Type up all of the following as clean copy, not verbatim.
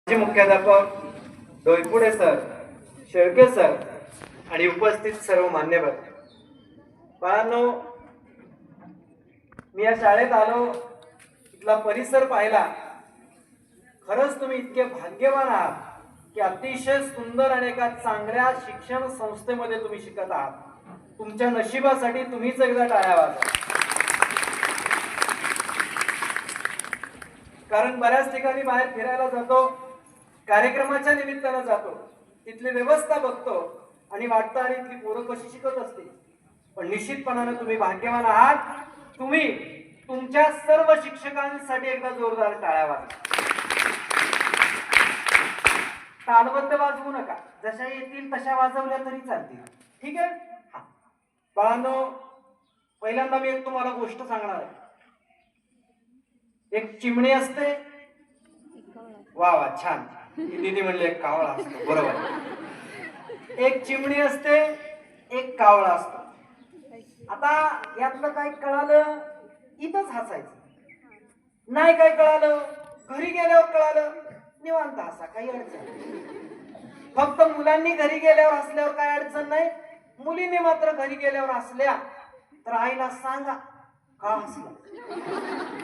मुख्याध्यापक डोईपुडे sir, Shelke sir आणि उपस्थित सर्व मान्यवर, बाळांनो, मी या शाळेत आलो, इथला परिसर पाहिला. खरंच तुम्ही इतके भाग्यवान आहात की अतिशय सुंदर आणि एका चांगल्या शिक्षण संस्थेमध्ये तुम्ही शिकत आहात. तुमच्या नशिबासाठी तुम्हीच एकदा टाळ्या वाजवा. कारण बऱ्याच ठिकाणी बाहेर फिरायला जातो, कार्यक्रमाच्या निमित्तानं जातो, तिथली व्यवस्था बघतो आणि वाटतं आणि इथली पोरं कशी शिकत असतील. पण निश्चितपणाने तुम्ही भाग्यवान आहात. तुम्ही तुमच्या सर्व शिक्षकांसाठी एकदा जोरदार टाळ्या वाजवा. तालबद्ध वाजवू नका, जशा येतील तशा वाजवल्या तरी चालतील. ठीक आहे? बाळांनो, पहिल्यांदा मी एक तुम्हाला गोष्ट सांगणार आहे. एक चिमणी असते. वा वा, छान. दीदी म्हणले एक कावळा असतो. बरोबर. एक चिमणी असते, एक कावळा असतो. आता यातलं काय कळालं, इथंच हसायचं. नाही काय कळालं, घरी गेल्यावर कळालं, निवांत हसा, काही अडचण नाही. फक्त मुलांनी घरी गेल्यावर हसल्यावर काय अडचण नाही. मुलींनी मात्र घरी गेल्यावर हसल्या तर आईला सांगा का हसला.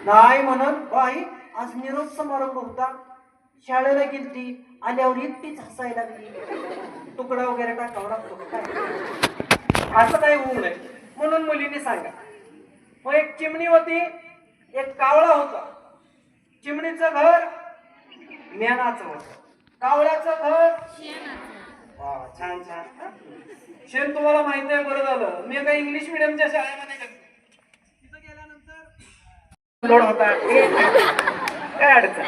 नाही म्हणत, बाई आज निरोप समारंभ होता, शाळेला गेलती, आल्यावर एकटीच हसायला लागली, तुकडा वगैरे टाकावा लागतो काय, असं काही होऊ नये म्हणून मुलींनी सांगा. मग एक चिमणी होती, एक कावळा होता. चिमणीचं घर मेणाचं होतं, कावळ्याचं घर वा, छान छान. शेण तुम्हाला माहिती आहे, बरं झालं. मी काही इंग्लिश मिडियमच्या शाळेमध्ये तिथं गेल्यानंतर लोड होता, काय अडचण.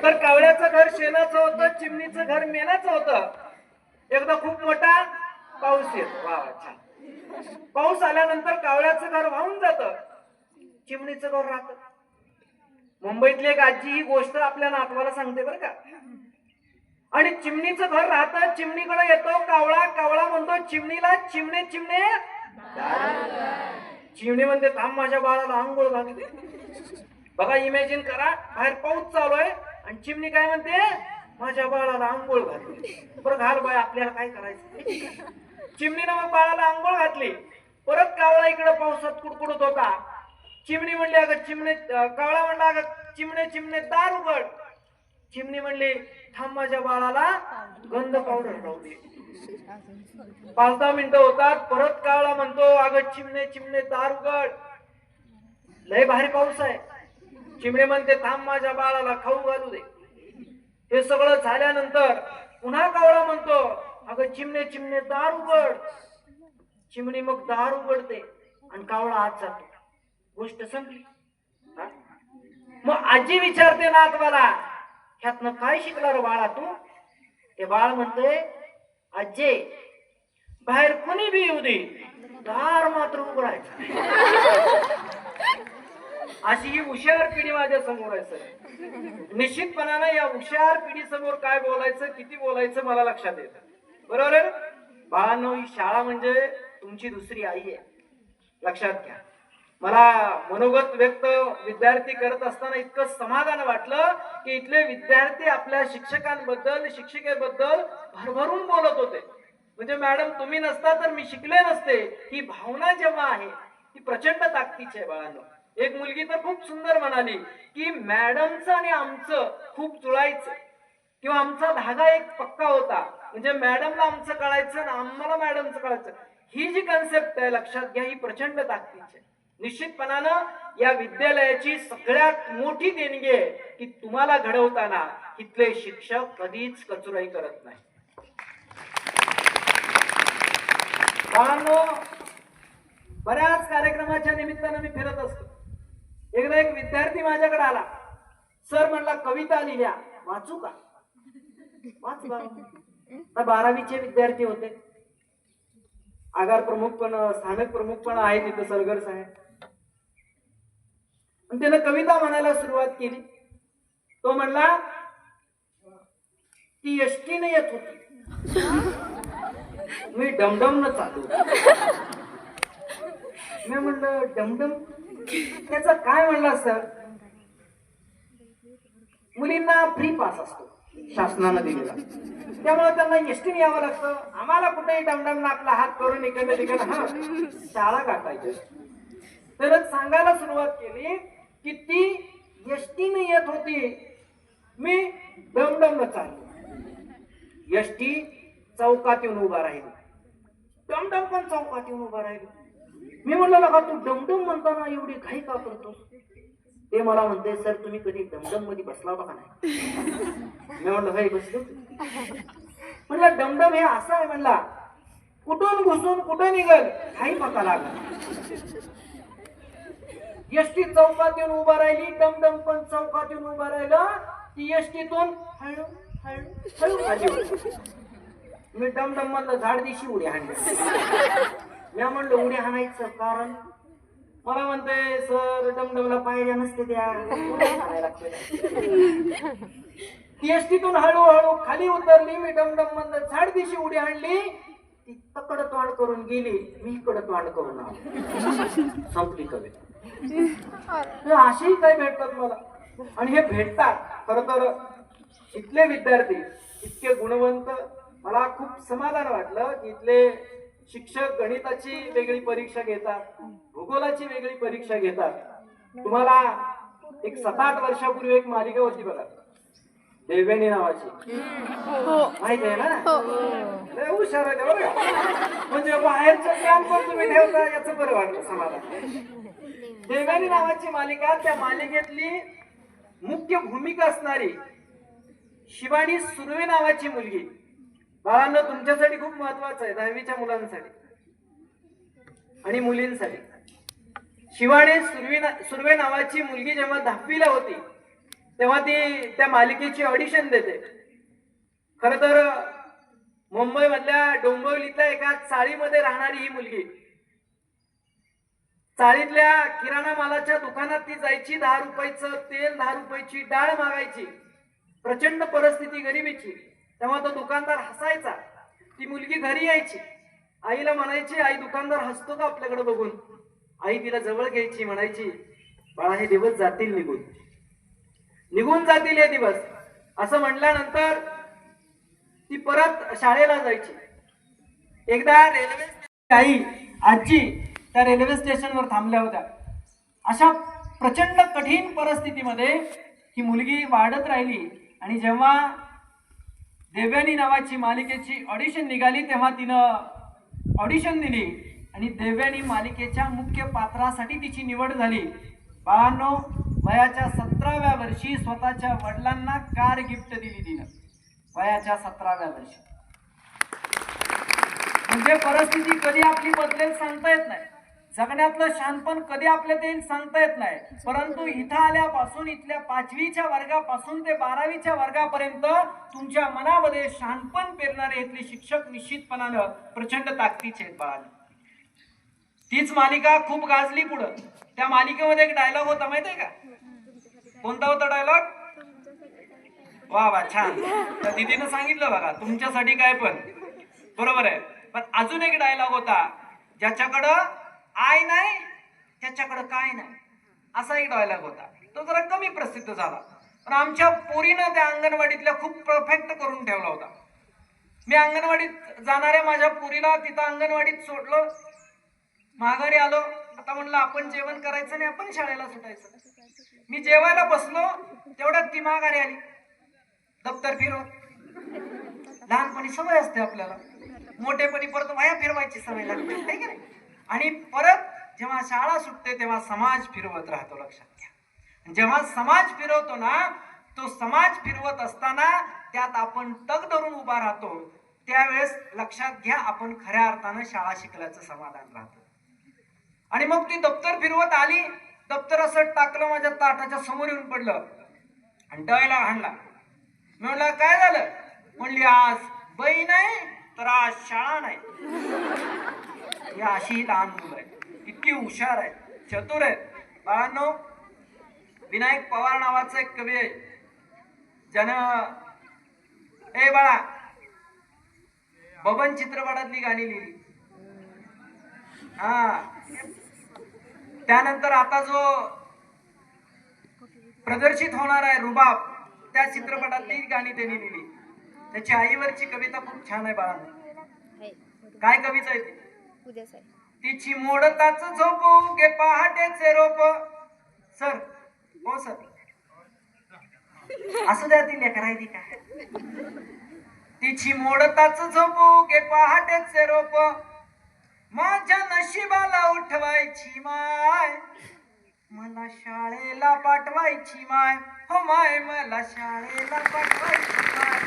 तर कावळ्याचं घर शेणाचं होतं, चिमणीचं घर मेणाचं होतं. एकदा खूप मोठा पाऊस येतो. वा छान. पाऊस आल्यानंतर कावळ्याचं घर वाहून जातं, चिमणीचं घर राहतं. मुंबईतली एक आजी ही गोष्ट आपल्या नातवाला सांगते बरं का. आणि चिमणीचं घर राहतं, चिमणीकडे येतो कावळा, कावळा म्हणतो चिमणीला, चिमणे चिमणे. चिमणी म्हणते थांब, माझ्या बाळाला आंघोळ घालते. बघा, इमॅजिन करा, बाहेर पाऊस चालू आहे आणि चिमणी काय म्हणते, माझ्या बाळाला आंघोळ घालते. बरं घाल बाय, आपल्याला काय करायचं. चिमणीनं मग बाळाला आंघोळ घातली. परत कावळा इकडे पावसात कुडकुडत होता. चिमणी म्हणली अगं चिमणे, कावळा म्हणला अगं चिमणे चिमणे दार उघड. चिमणी म्हणली थांब, माझ्या बाळाला गंध पावडर लावू दे. 5-10 मिनिटं होतात, परत कावळा म्हणतो अगं चिमणे चिमणे दार उघड, लय भारी पाऊस आहे. चिमणी म्हणते थांब, माझ्या बाळाला खाऊ घालू दे. हे सगळं झाल्यानंतर पुन्हा कावळा म्हणतो अगं चिमणे चिमणे दार उघड. चिमणी मग दार उघडते आणि कावळा आत जातो. गोष्ट संपली. मग आजी विचारते नातवाला, ह्यातनं काय शिकला रे बाळा तू. ते बाळ म्हणते आजी, बाहेर कोणी बी येऊ दे, दार मात्र उघडायचं. अशी ही हुशार पिढी माझ्या समोर आहे सर. निश्चितपणानं या हुशार पिढी समोर काय बोलायचं, किती बोलायचं मला लक्षात येतं. बरोबर आहे बाळांनो, ही शाळा म्हणजे तुमची दुसरी आई आहे, लक्षात घ्या. मला मनोगत व्यक्त विद्यार्थी करत असताना इतकं समाधान वाटलं की इथले विद्यार्थी आपल्या शिक्षकांबद्दल, शिक्षिकेबद्दल भरभरून बोलत होते. म्हणजे मॅडम तुम्ही नसता तर मी शिकले नसते, ही भावना जेव्हा आहे ती प्रचंड ताकदीची आहे बाळांनो. एक मुलगी तर खूप सुंदर म्हणाली की मॅडमचं आणि आमचं खूप जुळायचं, किंवा आमचा धागा एक पक्का होता. म्हणजे मॅडमला आमचं कळायचं आणि आम्हाला मॅडमचं कळायचं. ही जी कन्सेप्ट आहे, लक्षात घ्या, ही प्रचंड ताकदीची आहे. निश्चितपणानं या विद्यालयाची सगळ्यात मोठी देणगी आहे की तुम्हाला घडवताना इथले शिक्षक कधीच कचुराई करत नाही. बऱ्याच कार्यक्रमाच्या निमित्तानं मी फिरत असतो. एकदा एक विद्यार्थी माझ्याकडे आला. सर म्हणला कविता लिहिल्या, वाचू का. वाच बाबा. 12वीचे विद्यार्थी होते. आगार प्रमुख पण, स्थानिक प्रमुख पण आहे तिथे, सलगर साहेब. त्यानं कविता म्हणायला सुरुवात केली. तो म्हणला ती एसटीने येत होती, मी डमडम न चालू. मी म्हणलं डमडम, त्याचा काय म्हणला सर. मुलींना फ्री पास असतो शासनानं दिलेला, त्यामुळे त्यांना एसटीने यावं लागतं. आम्हाला कुठेही डमडम आपला हात करून इकडे तिकडे हा शाळा गाठायची. तरच सांगायला सुरुवात केली की ती एसटीने येत होती, मी डमडम चाललो. एसटी चौकात येऊन उभा राहील, डमडम पण चौकात येऊन उभा राहील. मी म्हणलं लगा तू डमडम म्हणताना एवढी घाई का करतोस? ते मला म्हणते सर तुम्ही कधी डमडम मध्ये बसला होता का नाही? मी म्हणलं भाई बसलो. म्हणलं डमडम हे असं आहे, म्हणला कुठून घुसून कुठं निघल काही पता लागला. एसटी चौकात येऊन उभा राहिली, डमडम पण चौकात येऊन उभा राहिला. ती एसटीतून हळू हळू हळू खाली. मी डमडम म्हणलं झाड दिशी उडी हाणली. मी म्हणलं उडी हाणायचं कारण? मला म्हणते सर डमडमला पायऱ्या नसते त्या. ती एसटीतून हळूहळू खाली उतरली. मी डमडम म्हणलं झाड दिशी उडी हाणली. ती तकड तोंड करून गेली, मी इकडं तोंड करून आलो. संपली कविता. असेही काय भेटतात मला, आणि हे भेटतात. खर तर इथले विद्यार्थी इतके गुणवंत, मला खूप समाधान वाटलं की इथले शिक्षक गणिताची वेगळी परीक्षा घेतात, भूगोलाची वेगळी परीक्षा घेतात. तुम्हाला एक 7-8 वर्षापूर्वी एक मालिका होती बघा, देवयानी नावाची, माहिती आहे ना? लय हुशार आहे बघा, म्हणजे बाहेरचं ज्ञान पण तुम्ही ठेवता, याचं बरं वाटलं समाधान. देवयानी नावाची मालिका, त्या मालिकेतली मुख्य भूमिका असणारी शिवानी सुर्वे नावाची मुलगी. बाळांनो तुमच्यासाठी खूप महत्वाचं आहे, 10वीच्या मुलांसाठी आणि मुलींसाठी. शिवानी सुर्वे नावाची मुलगी जेव्हा 10वीला होती तेव्हा ती त्या मालिकेची ऑडिशन देते. खर तर मुंबई मधल्या डोंबिवलीतल्या एका चाळीमध्ये राहणारी ही मुलगी, चाळीतल्या किराणा मालाच्या दुकानात ती जायची, 10 रुपयाचं तेल 10 रुपयाची डाळ मागायची. प्रचंड परिस्थिती गरिबीची. तेव्हा तो दुकानदार हसायचा. ती मुलगी घरी यायची, आईला म्हणायची आई दुकानदार हसतो का आपल्याकडे बघून? आई तिला जवळ घ्यायची, म्हणायची बाळा हे दिवस जातील निघून जातील हे दिवस. असं म्हटल्यानंतर ती परत शाळेला जायची. एकदा रेल्वे आई आजी त्या रेल्वे स्टेशनवर थांबल्या होत्या. अशा प्रचंड कठीण परिस्थितीमध्ये ही मुलगी वाढत राहिली, आणि जेव्हा देवयानी नावाची मालिकेची ऑडिशन निघाली तेव्हा तिनं ऑडिशन दिली आणि देवयानी मालिकेच्या मुख्य पात्रासाठी तिची निवड झाली. बाळांनो वयाच्या 17व्या वर्षी स्वतःच्या वडिलांना कार गिफ्ट दिली तिनं, वयाच्या 17व्या वर्षी. म्हणजे परिस्थिती कधी आपली बदलेल सांगता येत नाही, जगण्यातलं शहाणपण कधी आपल्यात येईल सांगता येत नाही. परंतु इथं आल्यापासून, इथल्या 5वीच्या वर्गापासून ते 12वीच्या वर्गापर्यंत तुमच्या मनामध्ये शहाणपण पेरणारे इथले शिक्षक निश्चितपणानं प्रचंड ताकदीचे आहेत बाळांनो. तीच मालिका खूप गाजली पुढं. त्या मालिकेमध्ये एक डायलॉग होता माहितीये का? कोणता होता डायलॉग? वा वा छान, त्या दीदीनं सांगितलं बघा तुमच्यासाठी काय पण बरोबर आहे. पण अजून एक डायलॉग होता, ज्याच्याकडं आय नाही त्याच्याकडं काय नाही, असा एक डायलॉग होता. तो जरा कमी प्रसिद्ध झाला, पण आमच्या पोरीनं त्या अंगणवाडीतल्या खूप परफेक्ट करून ठेवला होता. मी अंगणवाडीत जाणाऱ्या माझ्या पोरीला तिथं अंगणवाडीत सोडलं, माघारी आलो. आता म्हणलं आपण जेवण करायचं नाही, आपण शाळेला सुटायचं. मी जेवायला बसलो तेवढ्यात ती माघारी आली, दप्तर फिरव. लहानपणी सवय असते आपल्याला, मोठेपणी परत वया फिरवायची सवय लागते है की नाही? आणि परत जेव्हा शाळा सुटते तेव्हा समाज फिरवत राहतो. लक्षात घ्या, जेव्हा समाज फिरवतो ना, तो समाज फिरवत असताना त्यात आपण तग धरून उभा राहतो. त्यावेळेस लक्षात घ्या आपण खऱ्या अर्थानं शाळा शिकल्याचं समाधान राहतं. आणि मग ती दप्तर फिरवत आली, दप्तर असं टाकलं माझ्या ताटाच्या समोर येऊन पडलं आणि डयला हाणला. मी म्हणलं काय झालं? म्हणली आज बाई नाही तर आज शाळा नाही. ही अशी लहान मुलं आहे, इतकी हुशार आहे, चतुर आहे. बाळांनो विनायक पवार नावाचा एक कवी आहे, ज्यानं ए बाळा बबन चित्रपटातली गाणी लिहिली. हा, त्यानंतर आता जो प्रदर्शित होणार आहे रुबाब, त्या चित्रपटातली गाणी त्यांनी लिहिली. त्याची आईवरची कविता खूप छान आहे बाळा. काय कविता आहे ती? तिची मोडताच झोपू गे पहाटेचे रोप. सर हो सर असं द्या ती लेकरायली काय. तिची मोडताच झोपू गे पहाटेचे रोप, माझ्या नशिबाला उठवायची माय, मला शाळेला पाठवायची माय. हो माय मला शाळेला पाठवायची माय.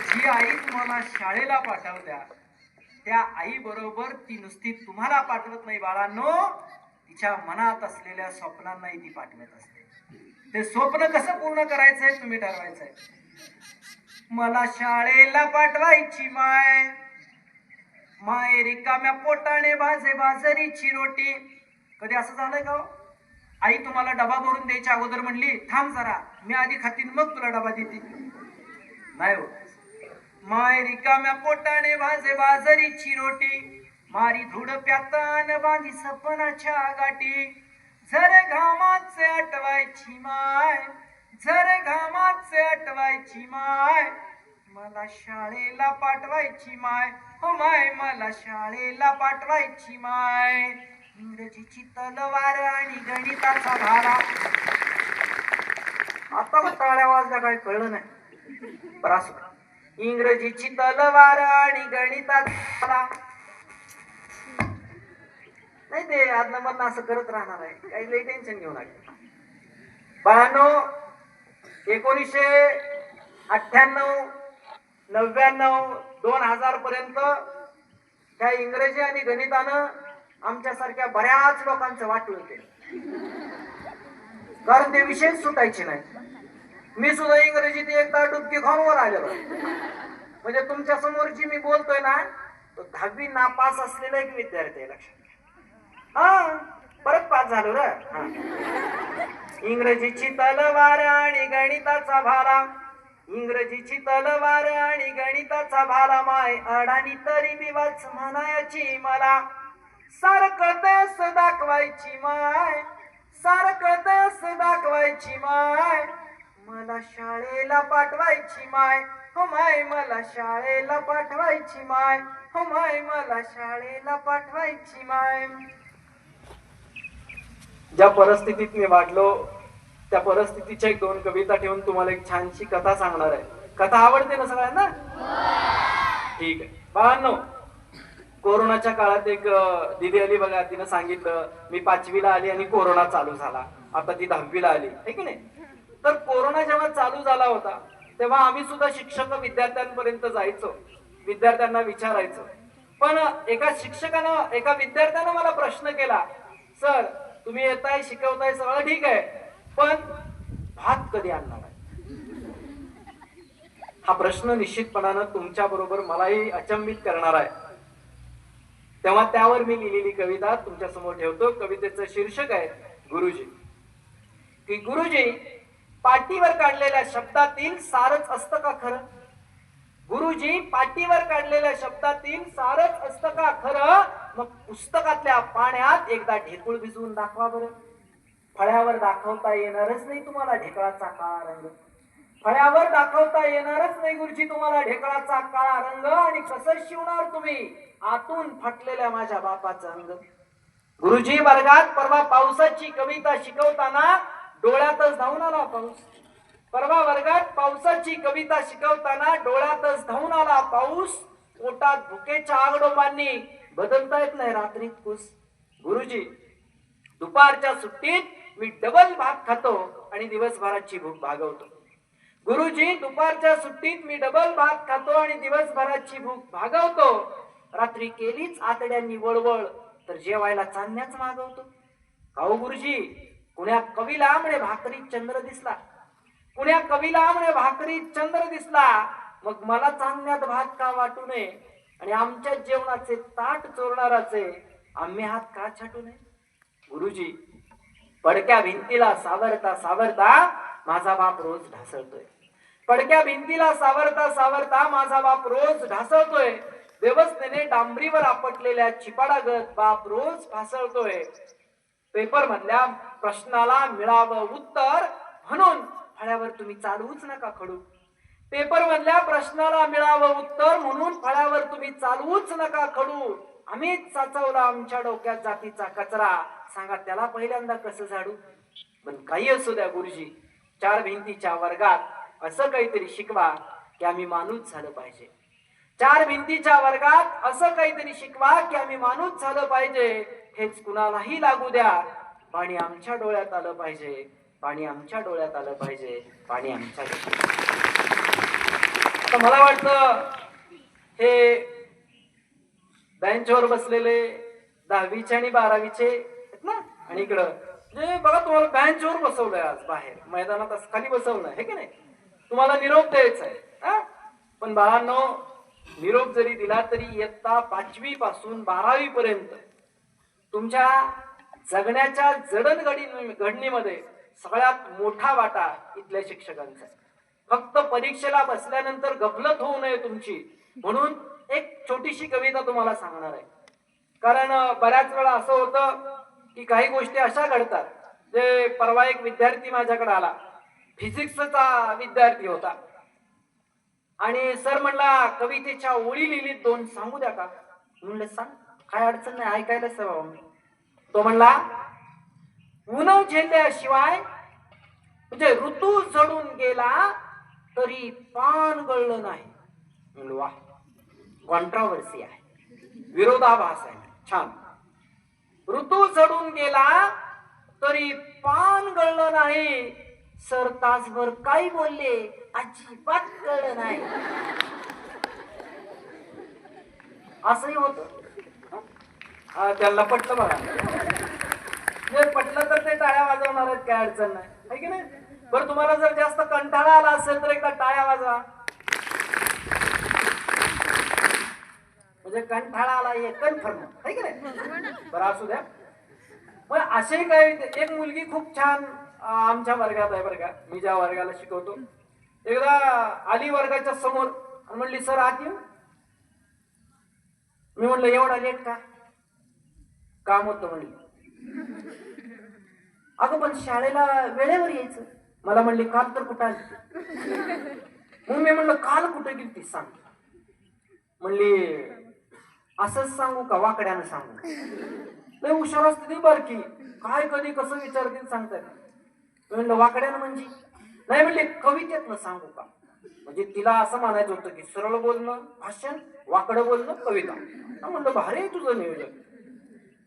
जी आई तुम्हाला शाळेला पाठवल्या त्या आई बरोबर ती नुसती तुम्हाला पाठवत नाही बाळांनो, तिच्या मनात असलेल्या स्वप्नांनाही ती पाठवत असते. ते स्वप्न कसं पूर्ण करायचंय तुम्ही ठरवायचंय. मला शाळेला पाठवायची माय, माय रिकाम्या पोटाने भाजे बाजरीची रोटी. कधी असं झालंय का? आई तुम्हाला डबा भरून द्यायच्या अगोदर म्हणली थांब जरा मी आधी खातीन मग तुला डबा देते. नाही हो. माय रिकाम्या पोटाने भाजे बाजरीची रोटी, मारी धूड प्यातान बांधी सपनाच्या गाठी. झरे घामाचे आठवायची माय, झरे घामाचे आठवायची माय, मला शाळेला पाठवायची माय. हो माय मला शाळेला पाठवायची माय. इंग्रजीची तलवार आणि गणिताचा भाला. आता टाळ्या वाजल्या काय कळलं नाही. बरास इंग्रजीची तलवार आणि गणिताचा भाला. नाही ते आदन मधनं असं करत राहणार आहे. काही लई टेन्शन घेऊ नका बाळांनो. 1998, 99, 2000 पर्यंत त्या इंग्रजी आणि गणितानं आमच्यासारख्या बऱ्याच लोकांचं वाटलं केलं, कारण ते विषय सुटायचे नाही. मी सुद्धा इंग्रजीत एकदा डुबकी खाऊन वर आलेलो. म्हणजे तुमच्या समोरची मी बोलतोय ना, तो 10वी नापास असलेला एक विद्यार्थी आहे. लक्षात हा परत पास झालो रे. इंग्रजीची तलवार आणि गणिताचा भाला, इंग्रजीची तलवार आणि गणिताचा भाला, माय अडाणी तरी बिवाच म्हणायची मला. सारखं देश दाखवायची माय, सारखं देश दाखवायची माय, मला शाळेला पाठवायची माय. हो माय मला शाळेला पाठवायची माय. हो माय मला शाळेला पाठवायची माय. ज्या परिस्थितीत मी वाढलो त्या परिस्थितीच्या 1-2 कविता ठेवून तुम्हाला एक छानशी कथा सांगणार आहे. कथा आवडते ना सगळ्यांना? ठीक आहे बाळांनो. कोरोनाच्या काळात एक दिदी आली बघा, तिनं सांगितलं मी 5वीला आली आणि कोरोना चालू झाला. आता ती 10वीला आली आहे की नाही. तर कोरोना जेव्हा चालू झाला होता तेव्हा आम्ही सुद्धा शिक्षक विद्यार्थ्यांपर्यंत जायचो, विद्यार्थ्यांना विचारायचो. पण एका शिक्षकानं एका विद्यार्थ्यानं मला प्रश्न केला, सर तुम्ही येताय शिकवताय सगळं ठीक आहे, पण भात कधी आणणार आहे? हा प्रश्न निश्चितपणानं तुमच्या बरोबर मलाही अचंबित करणार आहे. तेव्हा त्यावर मी लिहिलेली कविता तुमच्या समोर ठेवतो. कवितेचं शीर्षक आहे गुरुजी. की गुरुजी पाटीवर काढलेल्या शब्दातील सारच असतं का खरं? गुरुजी पाटीवर काढलेल्या शब्दातील सारच असतं का खरं? मग पुस्तकातल्या पाण्यात एकदा ढेकूळ भिजवून दाखवा बरं. फळ्यावर दाखवता येणारच नाही तुम्हाला ढेकळाचा काळा रंग. फळ्यावर दाखवता येणारच नाही गुरुजी तुम्हाला ढेकळाचा काळा रंग. आणि कसं शिवणार तुम्ही आतून फाटलेल्या माझ्या बापाचं अंग? गुरुजी वर्गात परवा पावसाची कविता शिकवताना डोळ्यातच धावून आला पाऊस. परवा वर्गात पावसाची कविता शिकवताना डोळ्यातच धावून आला पाऊस. पोटात भुकेच्या आगडोबांनी बदलता येत नाही रात्रीत कुस. गुरुजी दुपारच्या सुट्टीत मी डबल भात खातो आणि दिवसभराची भूक भागवतो. गुरुजी दुपारच्या सुट्टीत मी डबल भात खातो आणि दिवसभराची भूक भागवतो. रात्री केलीच आतड्यांनी वळवळ तर जेवायला चांदण्याच मागवतो. काहो गुरुजी कुण्या कवीला म्हणे भाकरीत चंद्र दिसला, कुण्या कवीला म्हणे भाकरीत चंद्र दिसला. मग मला चांदण्यात भात का वाटू नये आणि आमच्या जेवणाचे ताट चोरणाराचे आम्ही हात का छाटू नये? गुरुजी पडक्या भिंतीला सावरता सावरता माझा बाप रोज ढासळतोय. पडक्या भिंतीला सावरता सावरता माझा बाप रोज ढासळतोय. व्यवस्थेने डांबरीवर आपटलेल्या चिपाडागत बाप रोज फासळतोय. पेपर मधल्या प्रश्नाला मिळावं उत्तर म्हणून फळ्यावर तुम्ही चालवूच नका खडू. पेपर मधल्या प्रश्नाला मिळावं उत्तर म्हणून फळ्यावर तुम्ही चालवूच नका खडू. आम्हीच साचवला आमच्या डोक्यात जातीचा कचरा, सांगा त्याला पहिल्यांदा कसं झाडू. पण काही असू द्या गुरुजी, चार भिंतीच्या वर्गात असं काहीतरी शिकवा की आम्ही माणूस झालं पाहिजे. चार भिंतीच्या वर्गात असं काहीतरी शिकवा की आम्ही माणूस झालं पाहिजे. हेच कुणालाही लागू द्या. पाणी आमच्या डोळ्यात आलं पाहिजे, पाणी आमच्या डोळ्यात आलं पाहिजे, पाणी आमच्या डोळ्यात. आता मला वाटतं हे बेंचवर बसलेले 10वीचे आणि 12वीचे आहेत ना, आणि इकडं म्हणजे बघा तुम्हाला बेंचवर बसवलंय, आज बाहेर मैदानात असं खाली बसवलंय, हे की नाही. तुम्हाला निरोप द्यायचा आहे. पण बाळांनो, निरोप जरी दिला तरी इयत्ता 5वी पासून 12वी पर्यंत तुमच्या जगण्याच्या जडणघडणीमध्ये सगळ्यात मोठा वाटा इथल्या शिक्षकांचा आहे. फक्त परीक्षेला बसल्यानंतर गफलत होऊ नये तुमची म्हणून एक छोटीशी कविता तुम्हाला सांगणार आहे. कारण बऱ्याच वेळा असं होतं की काही गोष्टी अशा घडतात. जे परवा एक विद्यार्थी माझ्याकडे आला, फिजिक्सचा विद्यार्थी होता, आणि सर म्हणला कवितेच्या ओळी लिहिलीत 2 सांगू द्या का. म्हणलं सांग, काय अडचण नाही, ऐकायला सर. तो म्हणला ऊन झेलल्याशिवाय म्हणजे ऋतू झडून गेला तरी पान गळलं नाही. म्हणलं वा, कॉन्ट्रावर्सी आहे, विरोधाभास आहे, छान. ऋतू झडून गेला तरी पान गळलं नाही. सर तासभर काय बोलले अजिबात कळलं नाही. असंही होत. त्यांना पटलं बघा, जर पटलं तर ते टाळ्या वाजवणार आहेत, काय अडचण नाही, है की नाही. बरं, तुम्हाला जर जास्त कंटाळा आला असेल तर एकदा टाळ्या वाजवा. म्हणजे कंटाळा आला हे कन्फर्म, है की नाही. बरं असू द्या. मग असे काही, एक मुलगी खूप छान आमच्या वर्गात आहे बरं का, मी ज्या वर्गाला शिकवतो. एकदा आली वर्गाच्या समोर आणि म्हणली सर आत येऊ. मी म्हणलं एवढा लेट का, काम होतं म्हणली. अगं पण शाळेला वेळेवर यायचं. मला म्हणली काल तर कुठं आली. मग मी म्हणलं काल कुठे गेली ती सांग. म्हणली असंच सांगू का वाकड्यानं सांगू. लय हुशार असते ती बारकी, काय कधी कसं विचारतील सांगतात. म्हणलं वाकड्यानं म्हणजे नाही. म्हणले कवितेतनं सांगू का. म्हणजे तिला असं म्हणायचं होतं की सरळ बोलणं भाषण, वाकडं बोलणं कविता. म्हणलं भारी आहे तुझं नियोजन.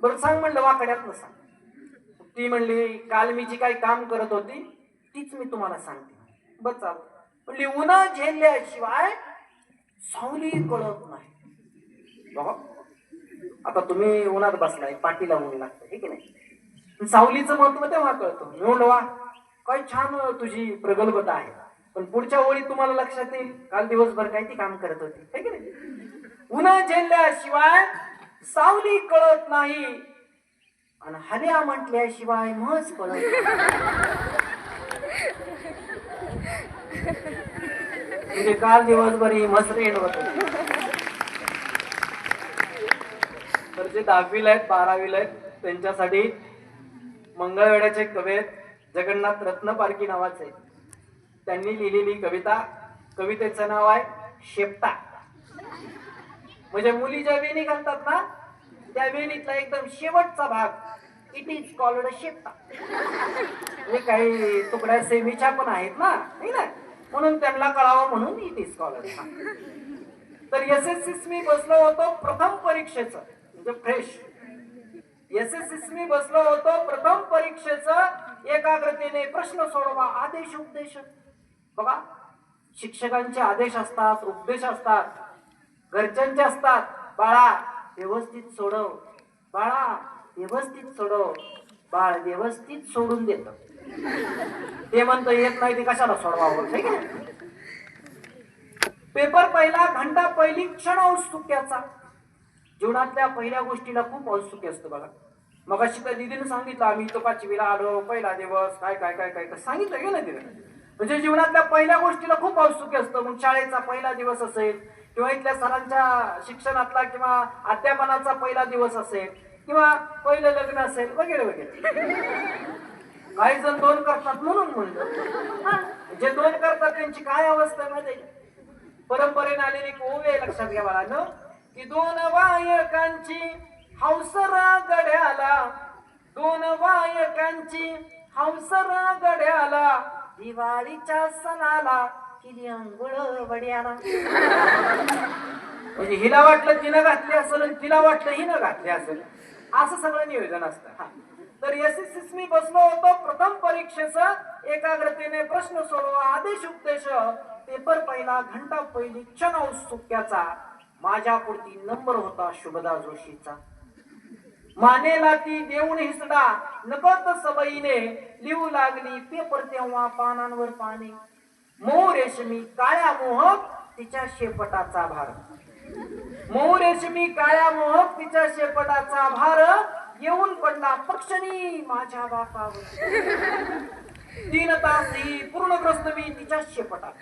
बरं सांग म्हणलं वाकड्यातनं सांग. ती म्हणली काल मी जी काही काम करत होती तीच मी तुम्हाला सांगते. बस चाल. म्हणली उन्हा झेलल्याशिवाय सावली कळत नाही. बघा आता तुम्ही उन्हात बसलाय, पाठीला ऊन लागतं, हे की नाही. सावलीचं महत्व तेव्हा कळतं. मी म्हणलं वा, काय छान तुझी प्रगल्भता आहे. पण पुढच्या ओळीत तुम्हाला लक्षात येईल काल दिवसभर काय ती काम करत होती, हे की नाही. उन्हा झेलल्याशिवाय सावली कळत नाही आणि हल्या म्हटल्याशिवाय म्हस कळत म्हणजे काल दिवसभर ही म्हस रेडवत होती. तर जे 10वीला आहेत 12वीला आहेत त्यांच्यासाठी मंगळवेढ्याचे कवी जगन्नाथ रत्नपारखी नावाचे, त्यांनी लिहिलेली कविता. कवितेचं नाव आहे शेपटा. म्हणजे मुली ज्या वेणी घालतात ना त्या वेणीतला एकदम शेवटचा भाग, इट इज कॉल्ड शेपटा. म्हणजे काही तुकड्या सेमीच्या पण आहेत ना, नाही ना, म्हणून त्यांना कळावं म्हणून इट इज कॉल्ड. तर एसएससी मी बसलो होतो प्रथम परीक्षेचं, म्हणजे फ्रेश एसएससी मी बसलो होतो प्रथम परीक्षेचं. एकाग्रतेने प्रश्न सोडवा, आदेश उपदेश. बघा शिक्षकांचे आदेश असतात, उपदेश असतात, घरच्यांचे असतात. बाळा व्यवस्थित सोडव, बाळा व्यवस्थित सोडव. बाळ व्यवस्थित सोडून देत. ते म्हणतं येत नाही ते कशाला सोडवावं. पेपर पहिला, घंटा पहिली, क्षण औत्सुक्याचा. जीवनातल्या पहिल्या गोष्टीला खूप औत्सुक्य असतं बघा. मग अशी त्या दिदीने सांगितलं आम्ही इथं 5वीला आलो, पहिला दिवस काय काय काय काय सांगितलं गेलं तिने. म्हणजे जीवनातल्या पहिल्या गोष्टीला खूप औत्सुक्य असतं. मग शाळेचा पहिला दिवस असेल किंवा इथल्या सरांच्या शिक्षणातला किंवा अध्यापनाचा पहिला दिवस असेल किंवा पहिलं लग्न असेल वगैरे वगैरे. काही जण 2 करतात म्हणून म्हणलं. जे दोन करतात त्यांची काय अवस्था आहे माहिती आहे? परंपरेने आलेली एक ओवी आहे, लक्षात घ्या बाळांनो, की दोन बायकांची हौसरा गड्याला, दोन बायकांची हौसरा गड्याला, दिवाळीच्या सणाला केली अंघोळ वड्याला. म्हणजे हिला वाटलं तिनं घातली असेल आणि तिला वाटलं हिनं घातली असेल, असं सगळं नियोजन असतं. तर एसएससीस मी बसलो होतो प्रथम परीक्षेचा, एकाग्रतेने प्रश्न सोडवा आदेश उपदेश, पेपर पहिला घंटा पहिली क्षण औत्सुक्याचा, माझ्या पुरती नंबर होता शुभदा जोशीचा. मानेला ती देऊन हिसडा नकळत सवयीने, लिहू लागली पेपर तेव्हा पानांवर पाणी, मऊ रेशमी काळ्या मोहक तिच्या शेपटाचा भार, मऊ रेशमी काळ्या मोहक तिच्या शेपटाचा भार, येऊन पडला पक्षणी माझ्या बापावर. 3 तासही पूर्णग्रस्त मी तिच्या शेपटात,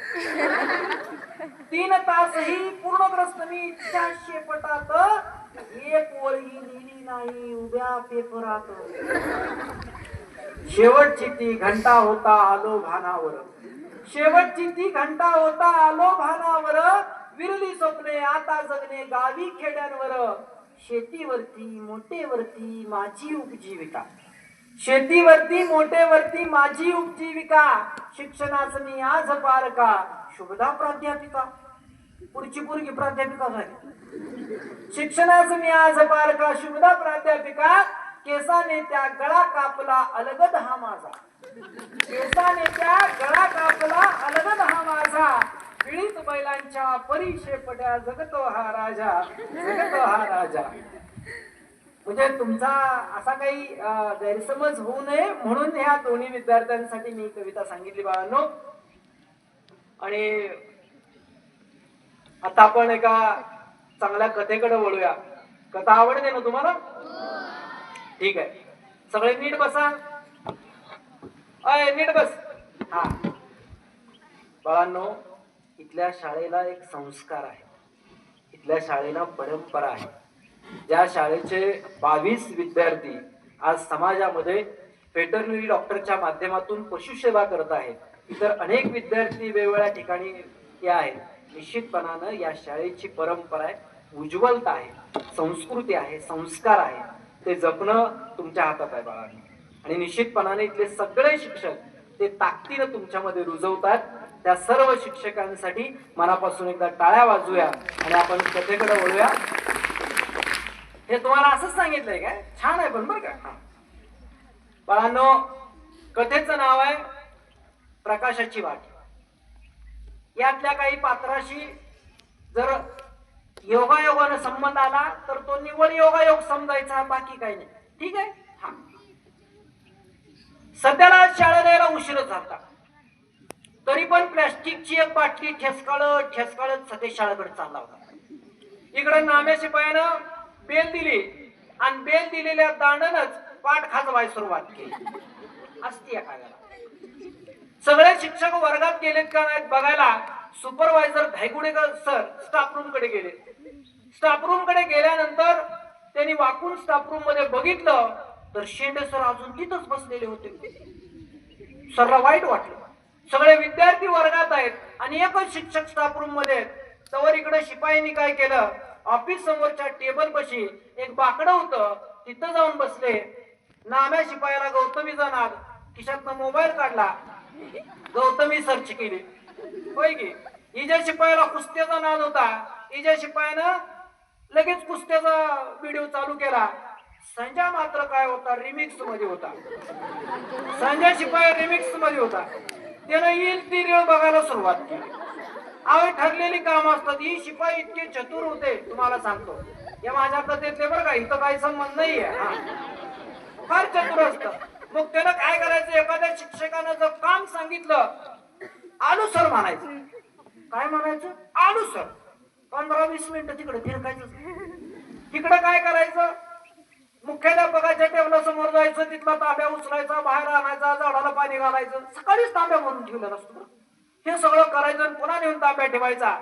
3 तासही पूर्णग्रस्त मी तिच्या शेपटात, एक ओळी लिहिली नाही उभ्या पेपरात. शेवटची ती घंटा होता आलो भानावर, शेवटची ती घंटा होता आलो भानावर, विरली स्वप्ने आता जगणे गावी खेड्यांवर, शेतीवरती मोठेवरती माझी उपजीविका, शेतीवरती मोठेवरती माझी उपजीविका, शिक्षणाचं मी आज पारका, शुभदा प्राध्यापिका. पुढची पोरगी प्राध्यापिका झाली. शिक्षणाचं मी आज पारका, शुभदा प्राध्यापिका, केसाने त्या गळा कापला अलगद हा माझा, केसाने त्या गळा कापला अलगद हा माझा, पीडित बैलांच्या परी शेपट्या जगतो हा राजा, जगतो हा राजा. म्हणजे तुमचा असा काही गैरसमज होऊ नये म्हणून ह्या दोन्ही विद्यार्थ्यांसाठी मी कविता सांगितली बाळांनो. आणि आता आपण एका चांगल्या कथेकडे वळूया. कथा आवडते ना तुम्हाला? ठीक आहे, सगळे नीट बसा. अय नीट बस. हा बाळांनो, इथल्या शाळेला एक संस्कार आहे, इथल्या शाळेला परंपरा आहे. ज्या शाळेचे 22 विद्यार्थी आज समाजामध्ये वेटरनरी डॉक्टरच्या माध्यमातून पशुसेवा करत आहेत, इतर अनेक विद्यार्थी वेगवेगळ्या ठिकाणी हे आहेत. निश्चितपणानं या शाळेची परंपरा आहे, उज्ज्वलता आहे, संस्कृती आहे, संस्कार आहे, ते जपणं तुमच्या हातात आहे बाळांनो. आणि निश्चितपणाने इथले सगळे शिक्षक ते ताकदीनं तुमच्यामध्ये रुजवतात. त्या सर्व शिक्षकांसाठी मनापासून एकदा टाळ्या वाजूया आणि आपण कथेकडे वळूया. हे तुम्हाला असंच सांगितलंय काय? छान आहे पण बरं का बाळांनो. कथेचं नाव आहे प्रकाशाची वाट. यातल्या काही पात्राशी जर योगायोगानं संबंध आला तर तो निव्वळ योगायोग समजायचा, बाकी काही नाही. ठीक आहे. हा सध्याला शाळेला यायला उशीर झाला, तरी पण प्लॅस्टिकची एक बाटली ठेसकाळत ठेसकाळत सध्या शाळेकडे चालला होता. इकडे नाम्या शिपायानं बेल दिली आणि बेल दिलेल्या दांडानच पाठ खाजवाय सुरुवात केली असती. एखाद्याला सगळे शिक्षक वर्गात गेलेत का नाहीत बघायला सुपरवायझर धायगुडेकर सर स्टाफ रूम कडे गेले. स्टाफ रूम कडे गेल्यानंतर त्यांनी वाकून स्टाफ रूम मध्ये बघितलं तर शेंडे सर अजून तिथंच बसलेले होते. सरला वाईट वाटलं. सगळे विद्यार्थी वर्गात आहेत आणि एकच शिक्षक स्टाफ रूम मध्ये आहेत. तवर इकडे शिपायांनी काय केलं, ऑफिस समोरच्या टेबल पाशी एक बाकडं होतं, तिथं जाऊन बसले. नाम्या शिपायाला गौतमीचा नाद, खिशातनं मोबाईल काढला, गौतमी सर्च केली. होय की हिच्या शिपायाला कुस्त्याचा नाद होता, हिच्या शिपायानं लगेच कुस्त्याचा व्हिडिओ चालू केला. संजय मात्र काय होता, रिमिक्स मध्ये होता. संजय शिपाई रिमिक्स मध्ये होता. त्यानं येईल ती रील बघायला सुरुवात केली. अहो ठरलेली काम असतात. ही शिपाई इतके चतुर होते तुम्हाला सांगतो. या माझ्या कथेतले बरं का, इथं काही संबंध नाहीये. हा फार चतुर असतं. मग त्यानं काय करायचं, एखाद्या शिक्षकानं जर काम सांगितलं आलू सर म्हणायचं. काय म्हणायचं? आलू सर. 15-20 मिनिटं तिकडे फिरकायचं. तिकडे काय करायचं, मुख्याध्यापकाच्या टेबला समोर जायचं, तिथला तांब्या उचलायचा, बाहेर आणायचा, झाडाला पाणी घालायचं. सकाळीच तांब्या भरून ठेवलेला असतो. हे सगळं करायचं आणि पुन्हा नेऊन तांब्या ठेवायचा.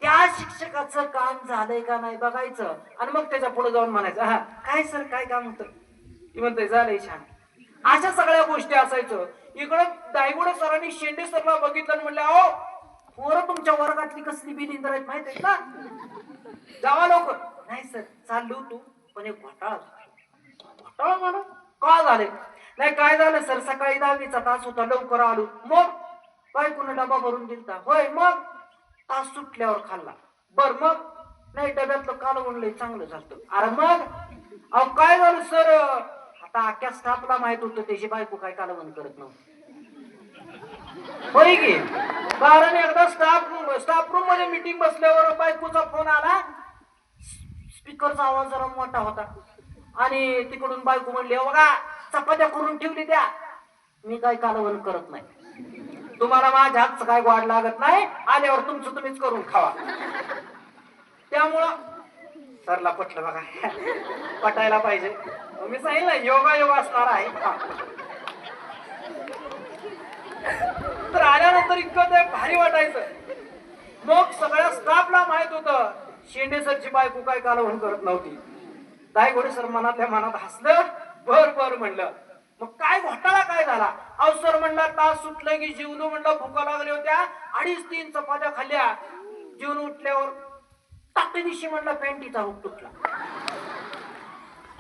त्या शिक्षकाचं काम झालंय का नाही बघायचं आणि मग त्याच्या पुढे जाऊन म्हणायचं, हा काय सर काय काम होतं, ती म्हणते झालंय छान. अशा सगळ्या गोष्टी असायचं. इकडं दायगुडे सरांनी शेंडे सरला बघितलं आणि म्हणले, अहो पोरं तुमच्या वर्गातली कसली बिलिंदर आहेत माहित आहेत ना, जावा लवकर. नाही सर चाललो तू, पण एक घोटाळा घोटाळा मला का झाले. नाही काय झालं सर, सकाळी 10वीचा तास होता, लवकर आलो. मग बायकोने डबा भरून दिलता. होय मग तास सुटल्यावर खाल्ला. बर मग नाही डब्यातलं कालवण लय चांगलं झालं. अरे मग अहो काय झालं सर, आता अख्ख्या स्टाफला माहित होतं त्याची बायको काय कालवण करत नव्हती. होय की, कारण एकदा स्टाफ रूम मध्ये मीटिंग बसल्यावर बायकोचा फोन आला. स्पीकरचा आवाज जरा मोठा होता आणि तिकडून बायको म्हणली, बघा चपात्या करून ठेवली द्या, मी काय कालवण करत नाही, तुम्हाला माझ्या हातचं काय गोड लागत नाही, आल्यावर तुमचं तुम्हीच करून खावा. त्यामुळं सरला पटलं बघा, पटायला पाहिजे. मी सांगितलं योगा योगा असणार आहे. तर आल्यानंतर इतकं ते भारी वाटायचं. मग सगळ्या स्टाफला माहित होतं शेंडे सरची बायको काय कालवण करत नव्हती. दायगोडे सर मनातल्या मनात हसलं. बर बर म्हणलं. मग काय घोटाळा काय झाला. अहो सर म्हणला तास सुटलं की जेवलो, म्हणलं भुका लागल्या होत्या, 2-3 चपात्या खाल्ल्या, जेवण उठल्यावर ताकदीशी म्हणला पॅन्टीचा हुक तुटला.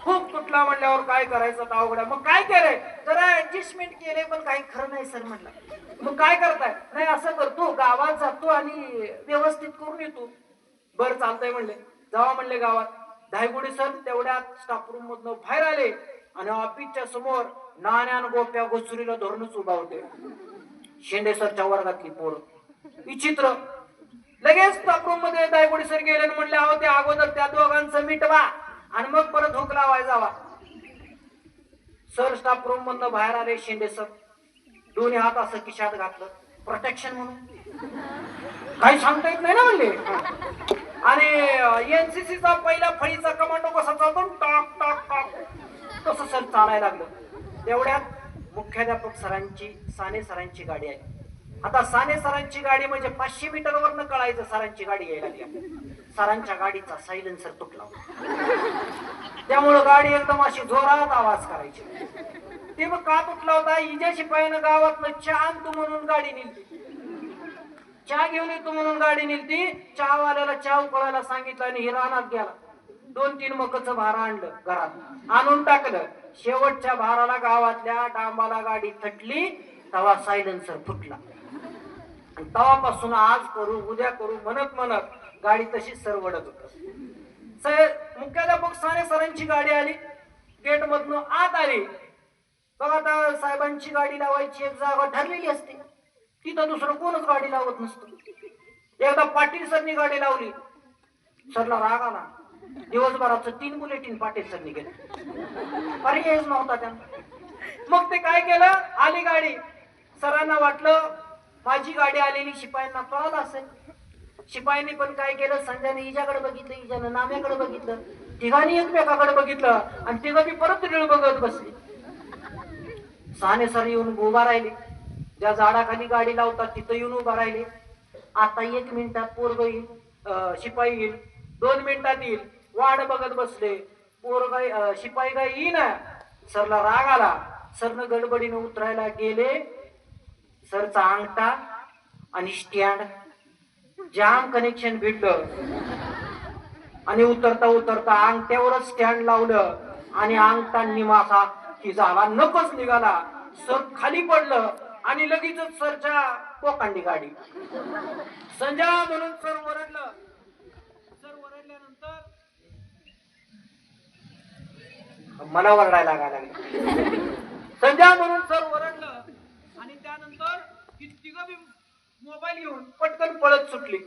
खूप तुटला म्हणल्यावर काय करायचं आता अवघड. मग काय केलंय, जरा ऍडजस्टमेंट केले, पण काही खरं नाही सर म्हणलं. मग काय करताय. नाही असं करतो, गावात जातो आणि व्यवस्थित करून येतो. बरं चालतंय म्हणले. जावा म्हणले गावात. धायगुडे सर तेवढ्यात स्टाफ रूम मधनं बाहेर आले आणि ऑफिसच्या समोर नाण्या आणि गोप्या गोचुरीला धरूनच उभा होते. शेंडे सरच्या वर्गातली पोरं. विचित्र. लगेच स्टाफ रूम मध्ये धायगुडे सर गेले आणि म्हणले, अहो त्या अगोदर त्या दोघांचं मिटवा आणि मग परत हुक लावाय जावा. सर स्टाफ रूम मधनं बाहेर आले. शेंडे सर दोन्ही हात असं खिशात घातलं, प्रोटेक्शन म्हणून, काही सांगता येत नाही ना म्हणले. आणि एनसीसीचा पहिला फळीचा कमांडो कसा चालतो, टाक टाक टाक, तसं सर चालायला लागलं. तेवढ्यात मुख्याध्यापक सरांची, साने सरांची गाडी आली. आता साने सरांची गाडी म्हणजे 500 मीटरवरनं कळायचं सरांची गाडी यायला लागली. सरांच्या गाडीचा सायलेन्सर तुटला, त्यामुळं गाडी एकदम अशी जोरात आवाज करायची. ते मग का तुटला होता, इजा शिपाईनं गावातनं चहा आणतो म्हणून गाडी नेली, चहा घेऊन येतो म्हणून गाडी नेलती. चहावाल्याला चहा उकळायला सांगितलं आणि ही रानात गेला. 2-3 मकचं भार आणलं, घरात आणून टाकलं. शेवटच्या भाराला गावातल्या डांबाला गाडी थटली, तवा सायलेन्सर फुटला. आणि तवापासून आज करू उद्या करू म्हणत म्हणत गाडी तशीच सरवडत होत. मुख्याध्यापक साने सरांची गाडी आली, गेट मधून आत आली. बघा आता साहेबांची गाडी लावायची एक जागा ठरलेली असते, तिथं दुसरं कोणच गाडी लावत नसतं. एकदा पाटील सरनी गाडी लावली. सरला राग आला. दिवसभराचं 3 बुलेटिन पाटील सरनी गेलं, पर्यायच नव्हता त्यांना. मग ते काय केलं, आली गाडी. सरांना वाटलं माझी गाडी आलेली शिपायांना कळलं असेल. शिपायांनी पण काय केलं, संजयने इजाकडे बघितलं, इजानं नाम्याकडे बघितलं, तिघांनी एकमेकाकडे बघितलं आणि तिघं बी परत रिळ बघत बसली. साने सर येऊन उभा राहिले. ज्या झाडाखाली गाडी लावतात तिथं येऊन उभा राहिले. आता 1 मिनिटात पोरग येईल, शिपाई येईल, 2 मिनिटात येईल, वाट बघत बसले. पोरगा शिपाई काय येईन. सरला राग आला. सरनं गडबडीनं उतरायला गेले. सरचा अंगठा आणि स्टँड जाम कनेक्शन भेटलं आणि उतरता उतरता अंगठ्यावरच स्टँड लावलं आणि अंगठा निमासा की झाला, नकच निघाला. सर खाली पडलं आणि लगेचच सरच्या पोकांडी गाडी. संजय म्हणून सर ओरडलं. सर ओरडल्यानंतर मला ओरडायला लागलं. संजय म्हणून सर ओरडलं आणि त्यानंतर तिघं बी मोबाईल घेऊन पटकन पळत सुटली.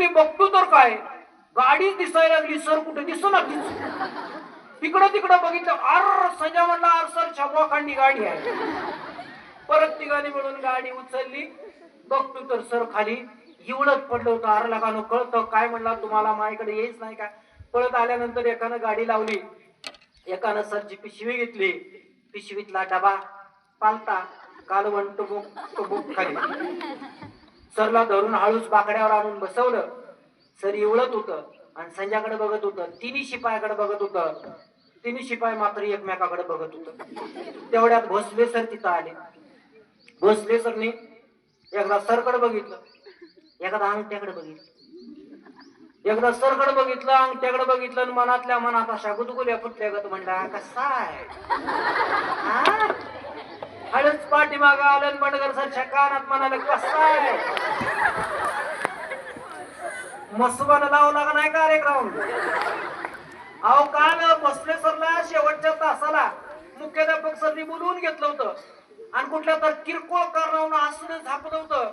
बघतो तर काय, गाडीच दिसायला लागली. सर कुठे दिसना. तिकडं बघितलं, अर संजय म्हणला, अर सर छापोखांडी गाडी आहे. परत तिघांनी मिळून गाडी उचलली. बघतो तर सर खाली एवढंच पडलं होतं. अर लगानो कळतं काय म्हणला, तुम्हाला माझ्याकडे येईच नाही का. पळत आल्यानंतर एकानं गाडी लावली, एकानं सरची पिशवी घेतली. पिशवीतला डबा, पालता, कालवण टुबुक खाली. सरला धरून हळूच बाकड्यावर आणून बसवलं. सर एवढत होतं आणि संजयकडे बघत होतं. 3 शिपायाकडे बघत होतं. 3 शिपाई मात्र एकमेकाकडे बघत होतं. तेवढ्यात भोसले सर तिथं आले. भोसले सरनी एकदा सरकडे बघितलं, एकदा अंगठ्याकडे बघितलं, एकदा सरकडे बघितलं, अंगठ्याकडे बघितलं आणि मनातल्या मनात अशा गुदगुल्या फुटल्या गत म्हणला कसा आहे. हळूच पाठीमाग आलं बंडगर सरच्या कानात म्हणाले कसा आहे. मसुबाला लावला का नाही कार्यक्रम. अहो काल भोसले सरला शेवटच्या तासाला मुख्याध्यापक सरनी बोलवून घेतलं होतं आणि कुठल्या तर किरकोळ कारणावरून हसून झापलं होतं.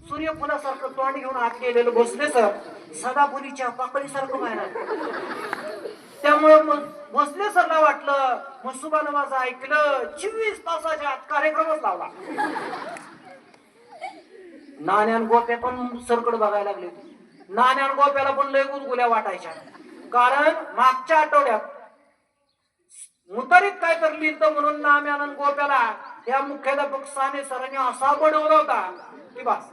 सूर्यफुलासारखं तोंड घेऊन आत गेलेलं भोसले सर सदाफुलीच्या पाकळीसारखं बाहेर. त्यामुळे भोसले सरला वाटलं मसुबानं माझं ऐकलं. 24 तासाच्या आत कार्यक्रमच लावला. नाण्यान गोप्या पण सरकडे बघायला लागले होते. नाण्यान गोप्याला पण लय गुदगुल्या वाटायच्या, कारण मागच्या आठवड्यात मुतारीत काय तर लिहिलं म्हणून नाम्यानं गोप्याला या मुख्याध्यापक साने सरांनी असा बनवला होता की बस.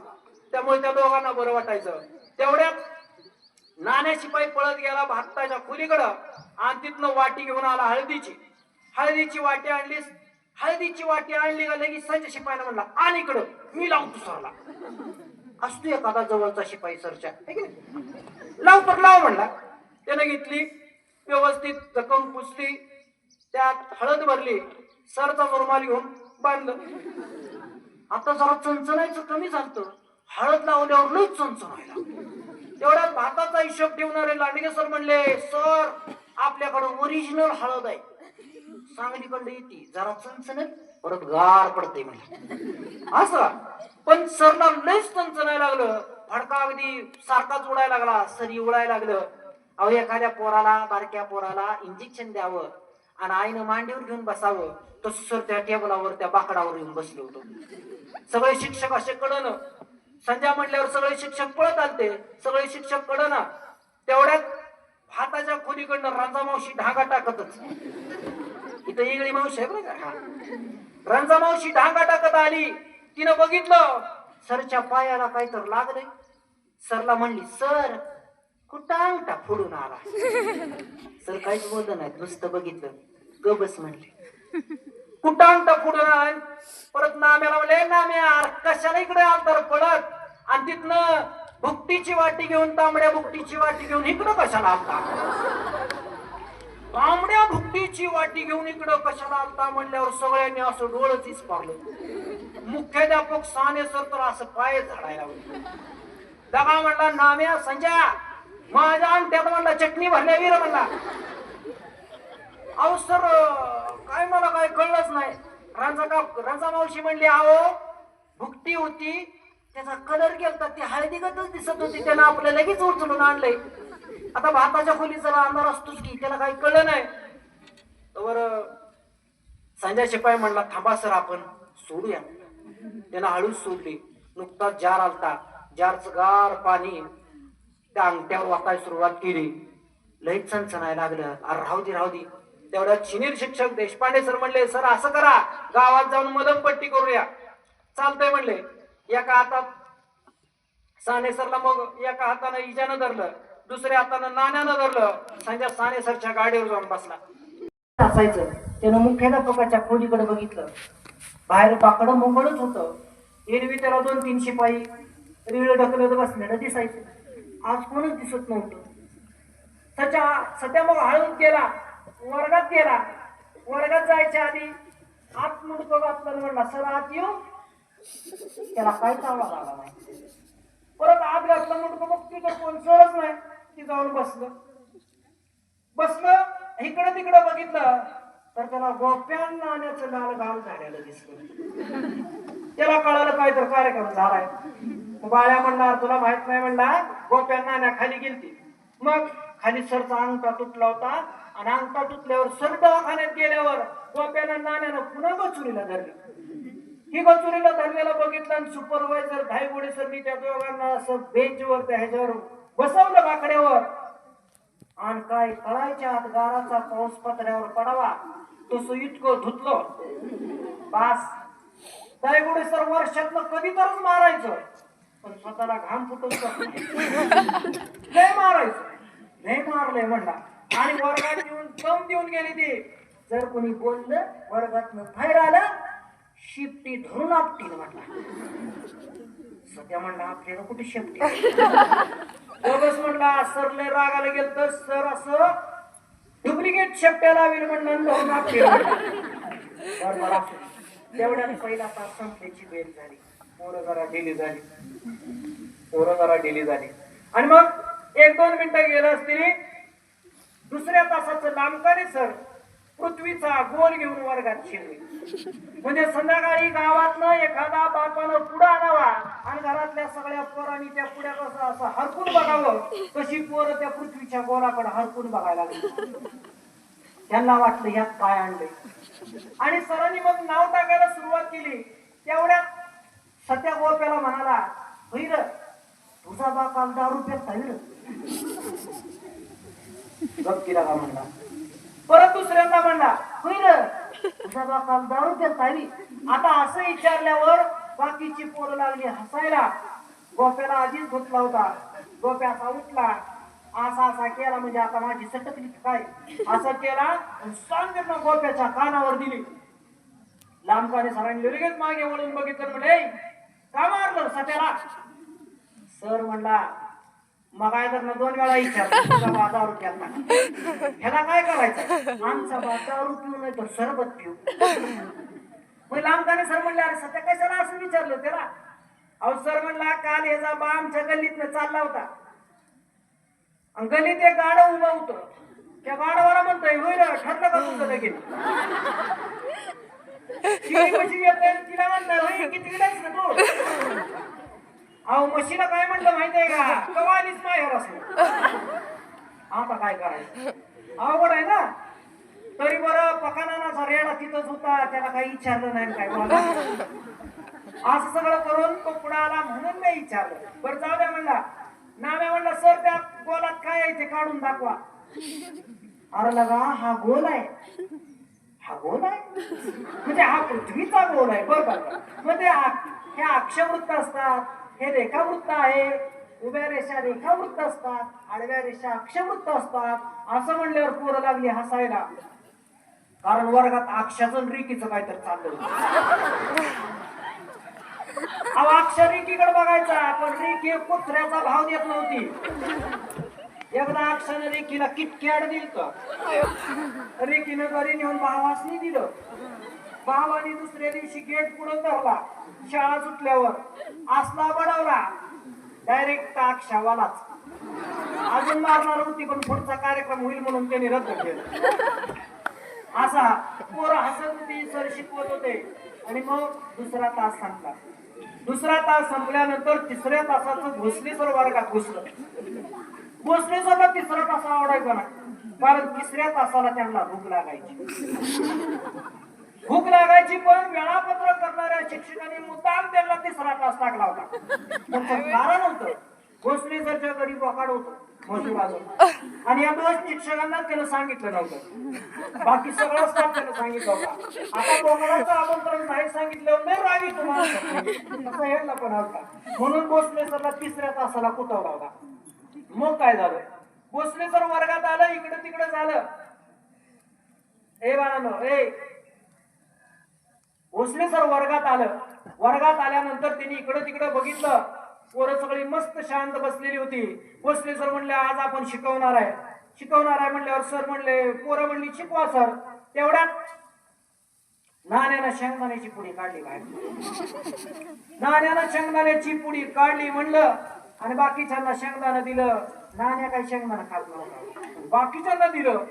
त्यामुळे त्या दोघांना बरं वाटायचं. तेवढ्यात नाण्या शिपाई पळत गेला भाताच्या खोलीकडं आणि तिथनं वाटी घेऊन आला हळदीची वाटी आणली. हळदीची वाटी आणली का लगेच संजय शिपाईला म्हणला आण इकडं मी लावतो सरला. असतो एखादा जवळचा शिपाई सरच्या, लाव तर लाव म्हणला. त्याने घेतली, व्यवस्थित जखम पुसली, त्यात हळद भरली, सरचा रुमाल घेऊन बांधलं. आता जरा चणचणायचं कमी झालं, हळद लावल्यावर लई चणचणायला. तेवढ्यात भाताचा हिशोब ठेवणारे लांडगे सर म्हणले सर आपल्याकडे ओरिजिनल हळद आहे, सांगलीकडे येते, जरा चणचणत परत गार पडते म्हणजे असं. पण सरला लईच चणचणायला लागलं, फडका अगदी सारखाच उडायला लागला, सरी उडायला लागलं. अहो एखाद्या पोराला बारक्या पोराला इंजेक्शन द्यावं आणि आईनं मांडीवर घेऊन बसावं तसं सर त्या टेबलावर त्या बाकडावर येऊन बसले होतो. सगळे शिक्षक असे कडन. संजय म्हणल्यावर सगळे शिक्षक पळत आलते, सगळे शिक्षक कडन. तेवढ्यात हाताच्या खोलीकडनं रांजा मावशी ढांगा टाकतच, इथं इगळी मावशी आहे बरं का, रांजा मावशी ढांगा टाकत आली. तिनं बघितलं सरच्या पायाला काही तर लागलंय. सरला म्हणली सर कुठं अंगठा फोडून आला. सर काहीच बोललं नाही, नुसतं बघितलं, गबस म्हणली. कुठं अंगठा फोडून आला. परत नाम्याला म्हणले नाम्या कशाला इकडे आलतर पडत आणि तिथनं भुकटीची वाटी घेऊन तांबड्या भुकटीची वाटी घेऊन इकडं कशाला आलता. तांबड्या भुकटीची वाटी घेऊन इकडं कशाला आलता म्हणल्यावर सगळ्यांनी असं डोळंच इसपारलं. मुख्याध्यापक साने सर तर असं पाय झाडायला दगा म्हणला नाम्या संजय माझ्या अंगठ्यात म्हणला चटणी भरल्या वीर म्हणला. अहो सर काय मला काय कळलंच नाही. रांजा मावशी म्हणली अहो भुकटी होती त्याचा कलर गेलता, ती हळदीगतच दिसत होती, त्यानं आपल्या लगेच उचलून आणलंय. आता भाताच्या खोलीचा अंधार असतोच की, त्याला काही कळलं नाही. तर संजय शिपाई म्हणला थांबा सर आपण सोडूया. त्यानं हळूच सोडली. नुकताच जार आलता, जारचं गार पाणी त्या अंगठ्यावर वाटायला सुरुवात केली. लईच चणचणायला लागलं. अरे राहू दे. तेवढ्यात शिनीर शिक्षक देशपांडे सर म्हणले सर असं करा गावात जाऊन मलमपट्टी करूया. चालतंय म्हणले. एका हातात साने सरला मग एका हातानं इजानं धरलं, दुसऱ्या हातानं नाण्यानं धरलं. संजय साने सरच्या गाडीवर जाऊन बसला. असायचं त्यानं मुख्याध्यापकाच्या खोलीकडे बघितलं. बाहेर बाकडं मोकळच होतं. एरवी त्याला 2-3 शिपाई रिळ ढकलत बसलेलं दिसायचं. आज कोणच दिसत नव्हतं. सध्या मग हळूच गेला, वर्गात गेला. वर्गात जायच्या आधी आत मुंडकं घातलं म्हणला सर आत येऊ. त्याला काय चावला लागला नाही. परत आत घातलं मुंडकं, मग तिथं कोण सरच नाही. ती जाऊन बसलं. इकडं तिकडं बघितलं तर त्याला गोप्यान नाण्याचं लाल गाव झालेलं दिसलं. त्याला कळालं काय तर कार्यक्रम झालाय. बाळ्या म्हणणार तुला माहित नाही म्हणला गोप्यान नाण्या खाली गेलती. मग खाली सरचा अंगठा तुटला होता आणि अंगठा तुटल्यावर सर दवाखान्यात गेल्यावर गोप्यानं नाण्यानं पुन्हा गचुरीला धरली. ही गचुरीला धरलेला बघितलं आणि सुपरवायझर धायगुडे सरनी त्या दोघांना असं बेंचवर त्या ह्याच्यावर बसवलं बाकड्यावर. आणि काय कळायच्या आत गाराचा पाऊस पत्र्यावर पडावा तसं इतकं धुतलं. बास धायगुडे सर वर्षातनं कधी तरच मारायचं, पण स्वतःला घाम फुटत लय मारायचं. लय मारलंय म्हणला. आणि वर्गात येऊन दम देऊन गेली ती. जर कोणी बोललं वर्गातनं बाहेर आलं शिपटी धरून आपटील म्हटला. सध्या म्हणला आपल्याला कुठे शिपटी बस म्हणला. सरले रागाला गेल तर सर असं डुप्लिकेट शेपट्या लावेल म्हणलं धरून आपटील. तेवढ्यात पहिला तास संपल्याची वेळ झाली. पोरं जरा ढिली झाली आणि मग 1-2 मिनिटं गेलं असतील. दुसऱ्या तासाचं लांबकाने सर पृथ्वीचा गोल घेऊन वर्गात शिरले. म्हणजे संध्याकाळी गावातनं एखादा बापानं पुढं आणावा आणि घरातल्या सगळ्या पोरांनी त्या पुढ्या कसं असं हरकून बघावं. कशी पोरं त्या पृथ्वीच्या गोलाकडे हरकून बघायला लागली. त्यांना वाटलं ह्यात काय आणलंय आणि सरांनी मग नाव टाकायला सुरुवात केली. तेवढ्यात सत्या गोप्याला म्हणाला, होईर तुझा बा काल 10 रुपयात ताईर. गप्पीला का म्हणला. परत दुसऱ्यांदा म्हणला, होईर तुझा बा काल 10 रुपयात ताईरी. आता असं विचारल्यावर बाकीची पोरं लागली हसायला. गोप्याला आधीच धुतला होता. गोप्या असा उठला, असा केला म्हणजे आता माझी सटकली काय असं केला आणि सांगितलं गोप्याच्या कानावर दिली. लांबकाने सरांनी लगेच मागे वळून बघितलं. म्हणजे का मारलं सत्याला. सर म्हणला मग काय तर 2 वेळा विचारलं 10 रुपयात. ह्याला काय करायचं. आमचा 10 रुपये नाही तर सरबत पिऊ. मग लांबकाने सर म्हणले अरे सत्या कशाला असं विचारलं त्याला. अहो सर म्हणला काल ह्याचा बा आमच्या गल्लीतनं चालला होता. गल्लीत एक गाडं उभं होतं. त्या गाडावाला म्हणतोय होईल ठरलं का तुझं लगेच. कशी येते तिला म्हणतोय होई किती गेलायस ना तू. अहो म्हशीला काय म्हणलं माहितीये का कवालीच नाही असं. आता काय करायचं अवघड आहे ना. तरी बरं पकानाचा रेडा तिथंच होता. त्याला काही विचारलं नाही काय असं सगळं करून तो पुढे आला म्हणून नाही विचारलं. बरं जाऊ द्या म्हणला. नाम्या म्हणला सर त्या गोलात काय आहे ते काढून दाखवा. अरे लगा हा गोल आहे. हा गोल आहे म्हणजे हा पृथ्वीचा गोल आहे बरोबर. म्हणजे हे अक्षवृत्त असतात. हे रेखावृत्त आहे. उभ्या रेषा रेखावृत्त असतात. आडव्या रेषा अक्षवृत्त असतात. असं म्हणल्यावर पोरं लागली हसायला. कारण वर्गात अक्षाचं रेखीचं काहीतरी चाललं. अक्षर रेखीकडे बघायचा पण रेखी कुत्र्याचा भाव देत नव्हती. एकदा अक्षराने रेखीला किटकॅट दिलं. रेखीनं घरी नेऊन भावासनी दिलं. भावानी दुसऱ्या दिवशी गेट पुढे धरला. शाळा सुटल्यावर असला बडवला डायरेक्ट अक्षावालाच. अजून मारणार होती पण पुढचा कार्यक्रम होईल म्हणून त्यांनी रद्द केलं. असा पोरं हसत होती. सर शिकवत होते आणि मग दुसरा तास संपला. दुसरा तास संपल्यानंतर तिसऱ्या तासाचं भोसले सर वर्गात घुसलं. भोसले सरला तिसरा तास आवडायचा ना कारण तिसऱ्या तासाला त्यांना भूक लागायची पण वेळापत्रक करणाऱ्या शिक्षकांनी मुद्दाम त्यांना तिसरा तास टाकला होता. त्याचं कारण होतं भोसले सरच्या घरी बोकाड होतं आणि या 2 शिक्षकांना त्याला सांगितलं नव्हतं. बाकी सगळं स्टाफ त्याला सांगितलं होता. आता बोकाडाचं आमंत्रण नाही सांगितलं नाही रागी तुम्हाला असं हेडला पण होता. म्हणून भोसले सरला तिसऱ्या तासाला कुटवला होता. मग काय झालं. भोसले सर वर्गात आलं. इकडं तिकडं झालं. ए बाळांनो भोसले सर वर्गात आलं. वर्गात आल्यानंतर त्यांनी इकडं तिकडं बघितलं. पोरं सगळी मस्त शांत बसलेली होती. भोसले सर म्हणले आज आपण शिकवणार आहे म्हणल्यावर सर म्हणले पोरं म्हणली शिकवा सर. तेवढ्यात नाण्यानं शेंगदाण्याची पुडी काढली बाहेर. नाण्यानं शेंगदाण्याची पुडी काढली म्हणलं आणि बाकीच्यांना शेंगदाणं दिलं. नाण्या काही शेंगदाणं खात नव्हता. बाकीच्यांना दिलं.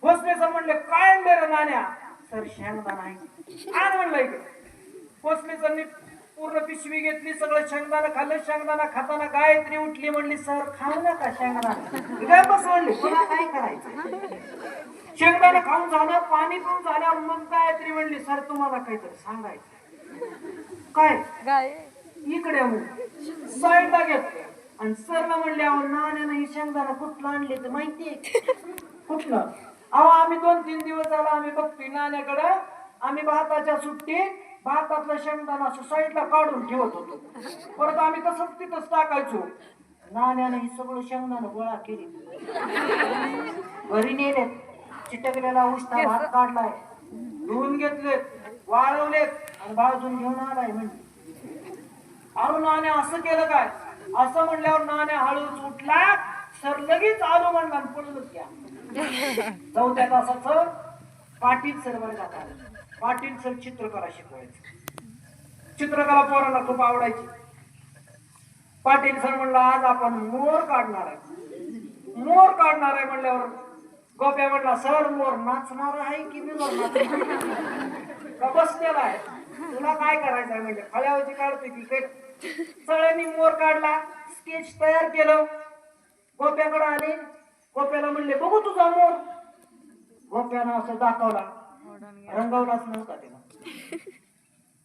भोसले सर म्हणले काय आणले रे नाण्या. सर शेंगदाणा आहे आण म्हणलं इकडे. भोसले सरनी पूर्ण पिशवी घेतली. सगळं शेंगदाणा खाल्लं. शेंगदाणा खाताना गायत्री उठली म्हणली सर खाऊ नका शेंगदाणा. काय बस म्हणली पुन्हा काय करायचं. शेंगदाणा खाऊन झालं पाणी पिऊन झाल्यावर मग गायत्री म्हणली सर तुम्हाला काहीतरी सांगायचं. काय इकडे साईडला घेतलं आणि सरला म्हणले अहो नाण्यानं ही शेंगदाणा कुठलं आणले तर माहितीये कुठलं. अहो आम्ही 2-3 दिवस झाला आम्ही बघतोय नाण्याकडं. आम्ही भाताच्या सुट्टीत भातातलं शेंगदाणा असं साईडला काढून ठेवत होतो. परत आम्ही तसंच तिथंच टाकायचो. नाण्यानं ही सगळं शेंगदाणा गोळा केली. घरी नेलेत. चिटकलेला उष्टा भात काढलाय. धुवून घेतलेत वाळवलेत आणि बाजून घेऊन आलाय म्हणजे. अरे नाण्या असं केलं काय? असं म्हणल्यावर नाण्या हळूच उठला, सर लगेच आलो म्हणला आणि पडलंच घ्या. चौथ्या तासाचं पाटील सर वर्गात आलं. पाटील सर चित्रकला शिकवायचं. चित्रकला पोरांना खूप आवडायची. पाटील सर म्हणला आज आपण मोर काढणार आहे. मोर काढणार आहे म्हणल्यावर गोप्या म्हणला सर मोर नाचणार आहे की मी का बसलेला आहे? तुला काय करायचं आहे म्हणजे फळ्यावरची काढतोय की सगळ्यांनी मोर काढला, स्केच तयार केलं. गोप्याकडे आले. गोप्याला म्हणले बघू तुझा मोर. गोप्यानं असं दाखवला, रंगवलाच नव्हता त्याला.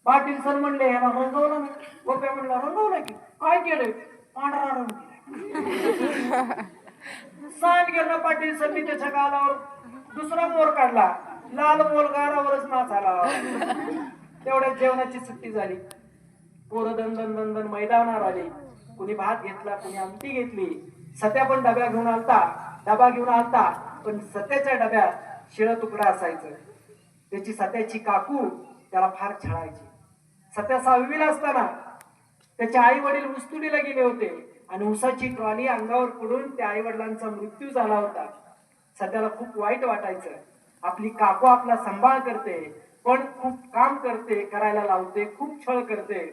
पाटील सर म्हणले ह्याला रंगवला नाही. गोप्या म्हणला रंगवलं की काय केलंय? पांढरा रंग केला. सांग गेलं पाटील सरनी त्याच्या गालावर दुसरा मोर काढला. लाल मोर गालावरच नाचाला. तेवढ्यात जेवणाची सुट्टी झाली. पोरं दंदन दंदन मैदानावर आली. कुणी भात घेतला, कुणी आमटी घेतली. सत्या पण डबा घेऊन आलता. पण सत्याच्या डब्यात शिळ तुकडा असायचं. त्याची सत्याची काकू त्याला फार छळायची. सत्या 6वीला असताना त्याचे आई वडील ऊसतोडीला गेले होते आणि ऊसाची ट्रॉली अंगावर पडून त्या आई वडिलांचा मृत्यू झाला होता. सत्याला खूप वाईट वाटायचं. आपली काकू आपला सांभाळ करते, पण खूप काम करते, करायला लावते, खूप छळ करते.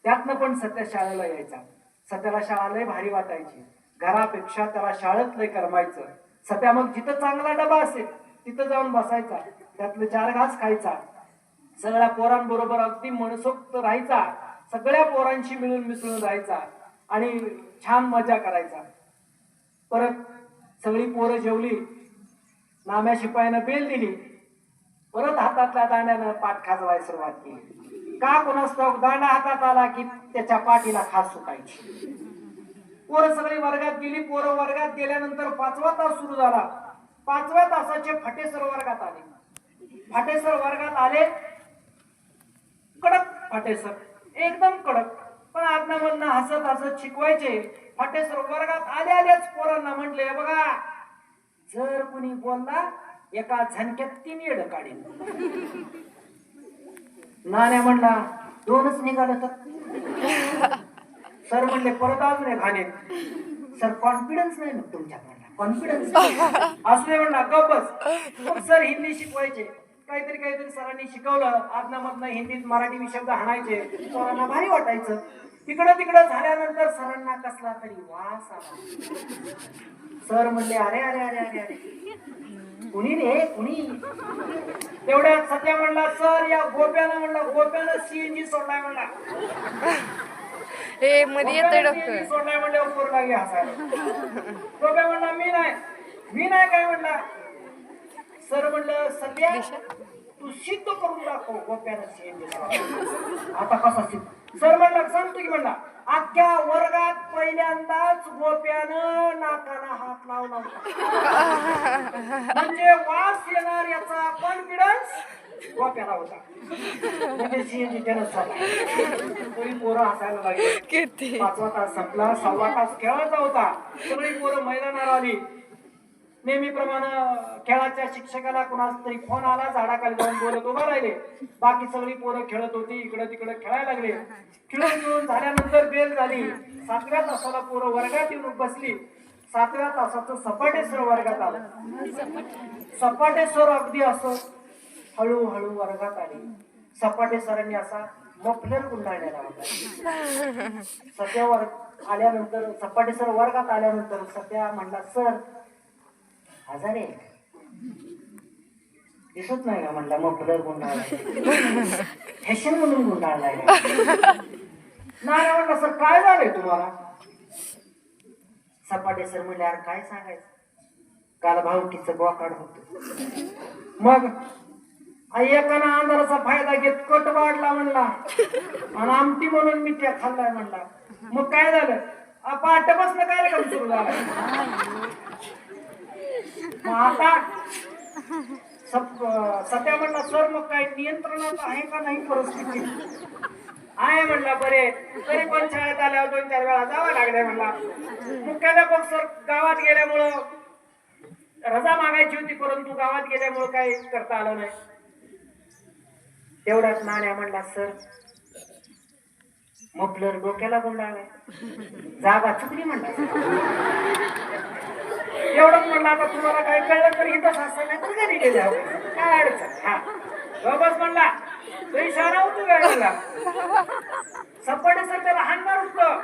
त्यातनं पण सत्या शाळेला यायचा. सत्याला शाळा लय भारी वाटायची. घरापेक्षा त्याला शाळेत लय करमायचं. सत्या मग जिथं चांगला डबा असेल तिथं जाऊन बसायचा. त्यातले 4 घास खायचा. सगळ्या पोरांबरोबर अगदी मनसोक्त राहायचा. सगळ्या पोरांशी मिळून मिसळून राहायचा आणि छान मजा करायचा. परत सगळी पोरं जेवली. नाम्या शिपायानं बेल दिली. परत हातातल्या दांड्यानं पाठ खाजवायला सुरुवात केली. का कोणास ठाऊक दांडा हातात आला की त्याच्या पाठीला खास सुटायची. पोरं सगळी वर्गात गेली. पोरं वर्गात गेल्यानंतर 5वा तास सुरू झाला. 5व्या तासाचे फाटेसर वर्गात आले. फाटेसर वर्गात आले. कडक फाटेसर, एकदम कडक, पण आदनामधनं हसत हसत शिकवायचे. फाटेसर वर्गात आल्याच पोरांना म्हटले बघा, जर कुणी बोलला एका झणक्यात 3 येड काढेल. नाण्या म्हणला 2च निघालं तर. सर म्हणले परत अजून एक हाणे. सर कॉन्फिडन्स नाही मग तुमच्यात म्हणला. कॉन्फिडन्स असले म्हणला गपच. मग सर हिंदी शिकवायचे. काहीतरी सरांनी शिकवलं. आदनामधनं हिंदीत मराठी शब्द हाणायचे. पोरांना भारी वाटायचं. तिकडं झाल्यानंतर सरांना कसला तरी वास आला. सर म्हणले अरे अरे अरे अरे अरे कुणी रे कुणी. तेवढ्यात सत्या म्हणला सर या गोप्यानं सीएनजी सोडलाय म्हणला. हे मध्ये येते डॉक्टर सोडलाय म्हणले उपर लागली हसायला. गोप्या म्हणला मी नाही काय म्हणला. सर म्हणलं सध्या तू सिद्ध करून दाखव गोप्यानं सीएनजी सोडला. आता कसा सिद्ध? सर म्हणला सांगतो की म्हणला अख्ख्या वर्गात पहिल्यांदाच गोप्यानं नाकाला हात लावला होता. म्हणजे वास येणार याचा कॉन्फिडन्स गोप्याला होता. म्हणजे सीएनजी त्यानं सोडला. तरी पोरं हसायला लागली. 5वा तास संपला. 6वा तास खेळायचा होता. सगळी पोरं मैदानावर आली. नेहमीप्रमाणे खेळाच्या शिक्षकाला कुणाचा तरी फोन आला. झाडाखाली जाऊन बोलत उभा राहिले. बाकी सगळी पोरं खेळत होती. इकडं तिकडं खेळायला लागले. खेळून झाल्यानंतर बेल झाली. 7व्या तासाला पोरं वर्गात येऊन बसली. 7व्या तासाचं सपाटे सर वर्गात आलं. सपाटे सर अगदी असं हळूहळू वर्गात आले. सपाटे सरांनी असा मफलर गुंडाळलेला होता. सत्या आल्यानंतर सपाटे सर वर्गात आल्यानंतर सत्या म्हणला सर आजारी दिसत नाही का म्हणला. मफलर गुंडाळला फॅशन म्हणून गुंडाळलाय. नाही म्हणला सर काय झालंय तुम्हाला. सपाटे सर म्हणले अरे काय सांगायचं, काल भावकीचं बोकाड होत. मग एकानं आंधाराचा फायदा घेत कट वाढला म्हणला आणि आमटी म्हणून मी त्या खाल्लाय म्हणला. मग काय झालं पाठपासून काय काम सुरू झालं. आता सध्या म्हणला सर मग काय नियंत्रणात आहे का नाही परिस्थिती. आहे म्हणला बरे. तरी पण शाळेत आल्यावर 2-4 वेळा जावं लागलंय म्हणला. मुख्याध्यापक सर गावात गेल्यामुळं रजा मागायची होती, परंतु गावात गेल्यामुळं काही करता आलं नाही. तेवढ्यात नाण्या म्हणला, सर मफलर डोक्याला गुंडाळलाय, जागा चुकली म्हणला. एवढंच म्हणलं, आता तुम्हाला काय कळलं तर इथंच असं नाही तर घरी गेले काय अडचण. हा बस म्हणला, तो इशारा होतो गायला. सपाटे सर त्याला हाणणार होतं,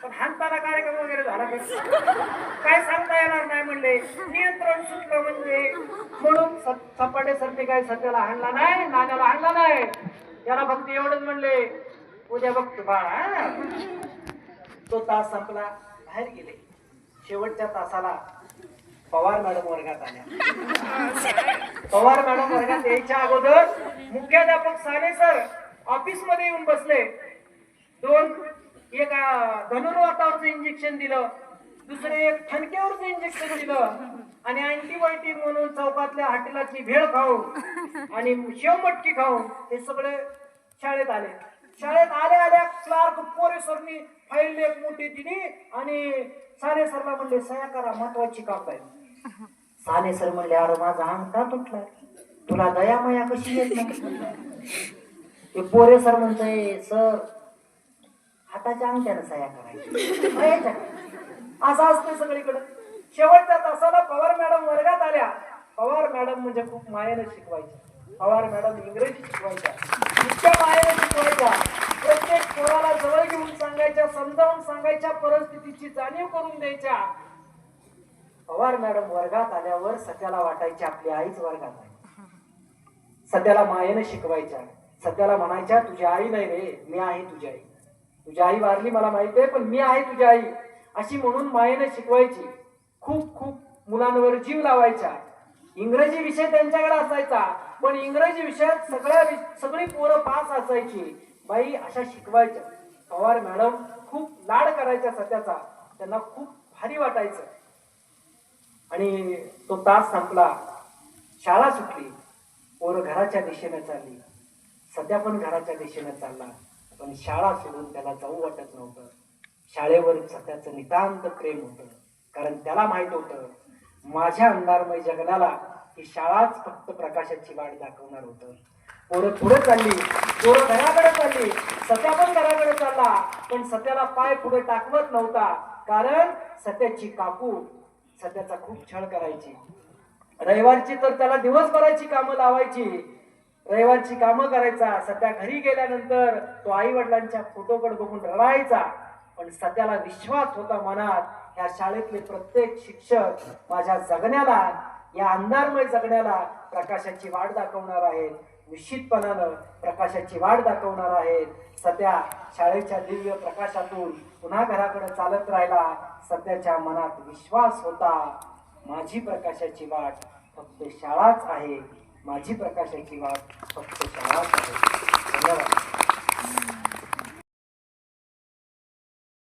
पण हाणताना कार्यक्रम वगैरे झाला काय सांगता येणार नाही म्हणले, नियंत्रण सुटलं म्हणजे. म्हणून सपाटे सर ते काय सध्याला हाणला नाही, नाण्याला हाणला नाही. त्याला फक्त एवढंच म्हणले, उद्या बघतो बाळा. तो तास संपला, बाहेर गेले. शेवटच्या तासाला पवार मॅडम वर्गात आल्या. पवार मॅडम वर्गात यायच्या अगोदर मुख्याध्यापक साने सर ऑफिस मध्ये येऊन बसले. एक धनुर्वातावरचं इंजेक्शन दिलं, दुसरे एक ठणक्यावरचं इंजेक्शन दिलं, आणि अँटीबायोटिक म्हणून चौकातल्या हॉटेलाची भेळ खाऊन आणि शेवमटकी खाऊन हे सगळे शाळेत आले. शाळेत आल्या आल्या क्लार्क पोरे सरनी फाईल एक मोठी दिली आणि साने सरला म्हणले, सह्या करा, महत्वाची काम आहे. साने सर म्हणले, अरे माझा अंग का तुटलाय, तुला दया माया कशी येत नाही. ते पोरे सर म्हणतोय, सर हाताच्या अंगठ्यानं सह्या करायची. असं असतं सगळीकडे. शेवटच्या तासाला पवार मॅडम वर्गात आल्या. पवार मॅडम म्हणजे खूप मायेने शिकवायच्या. पवार मॅडम इंग्रजी शिकवायच्या, इतक्या मायेने शिकवायच्या. प्रत्येक पोराला जवळ घेऊन सांगायच्या, समजावून सांगायच्या, परिस्थितीची जाणीव करून द्यायच्या. पवार मॅडम वर्गात आल्यावर सध्याला वाटायची आपली आईच वर्गात आहे. सध्याला मायेने शिकवायच्या. सध्याला म्हणायच्या, तुझी आई नाही रे, मी आहे तुझी आई. तुझी आई वारली मला माहिती आहे, पण मी आहे तुझी आई, अशी म्हणून मायेने शिकवायची. खूप खूप मुलांवर जीव लावायच्या. इंग्रजी विषय त्यांच्याकडे असायचा, पण इंग्रजी विषयात सगळी पोरं पास असायची. बाई अशा शिकवायच्या. पवार मॅडम खूप लाड करायच्या सध्याचा. त्यांना खूप भारी वाटायचं. आणि तो तास संपला, शाळा सुटली, पोरं घराच्या दिशेने चालली. सध्या पण घराच्या दिशेने चालला, पण शाळा सोडून त्याला जाऊ वाटत नव्हतं. शाळेवर सध्याचं नितांत प्रेम होतं, कारण त्याला माहित होतं माझ्या अंधारमय जगण्याला ही शाळाच फक्त प्रकाशाची वाट दाखवणार होतं. पोरं पुढे चालली, पोरं घराकडे चालली, सत्या पण घराकडे चालला, पण सत्याला पाय पुढे टाकवत नव्हता, कारण सत्याची काकू सध्याचा खूप छळ करायची. रविवारची तर त्याला दिवसभराची कामं लावायची. रविवारची कामं करायचा. सध्या घरी गेल्यानंतर तो आई वडिलांच्या फोटोकडे बघून रडायचा. पण सध्याला विश्वास होता मनात, या शाळेतले प्रत्येक शिक्षक माझ्या जगण्याला, या अंधारमय जगण्याला प्रकाशाची वाट दाखवणार आहेत. निश्चितपणानं प्रकाशाची वाट दाखवणार आहेत. सध्या शाळेच्या दिव्य प्रकाशातून पुन्हा घराकडे चालत राहिला. सध्याच्या मनात विश्वास होता, माझी प्रकाशाची वाट फक्त शाळाच आहे, माझी प्रकाशाची वाट फक्त शाळाच आहे. धन्यवाद.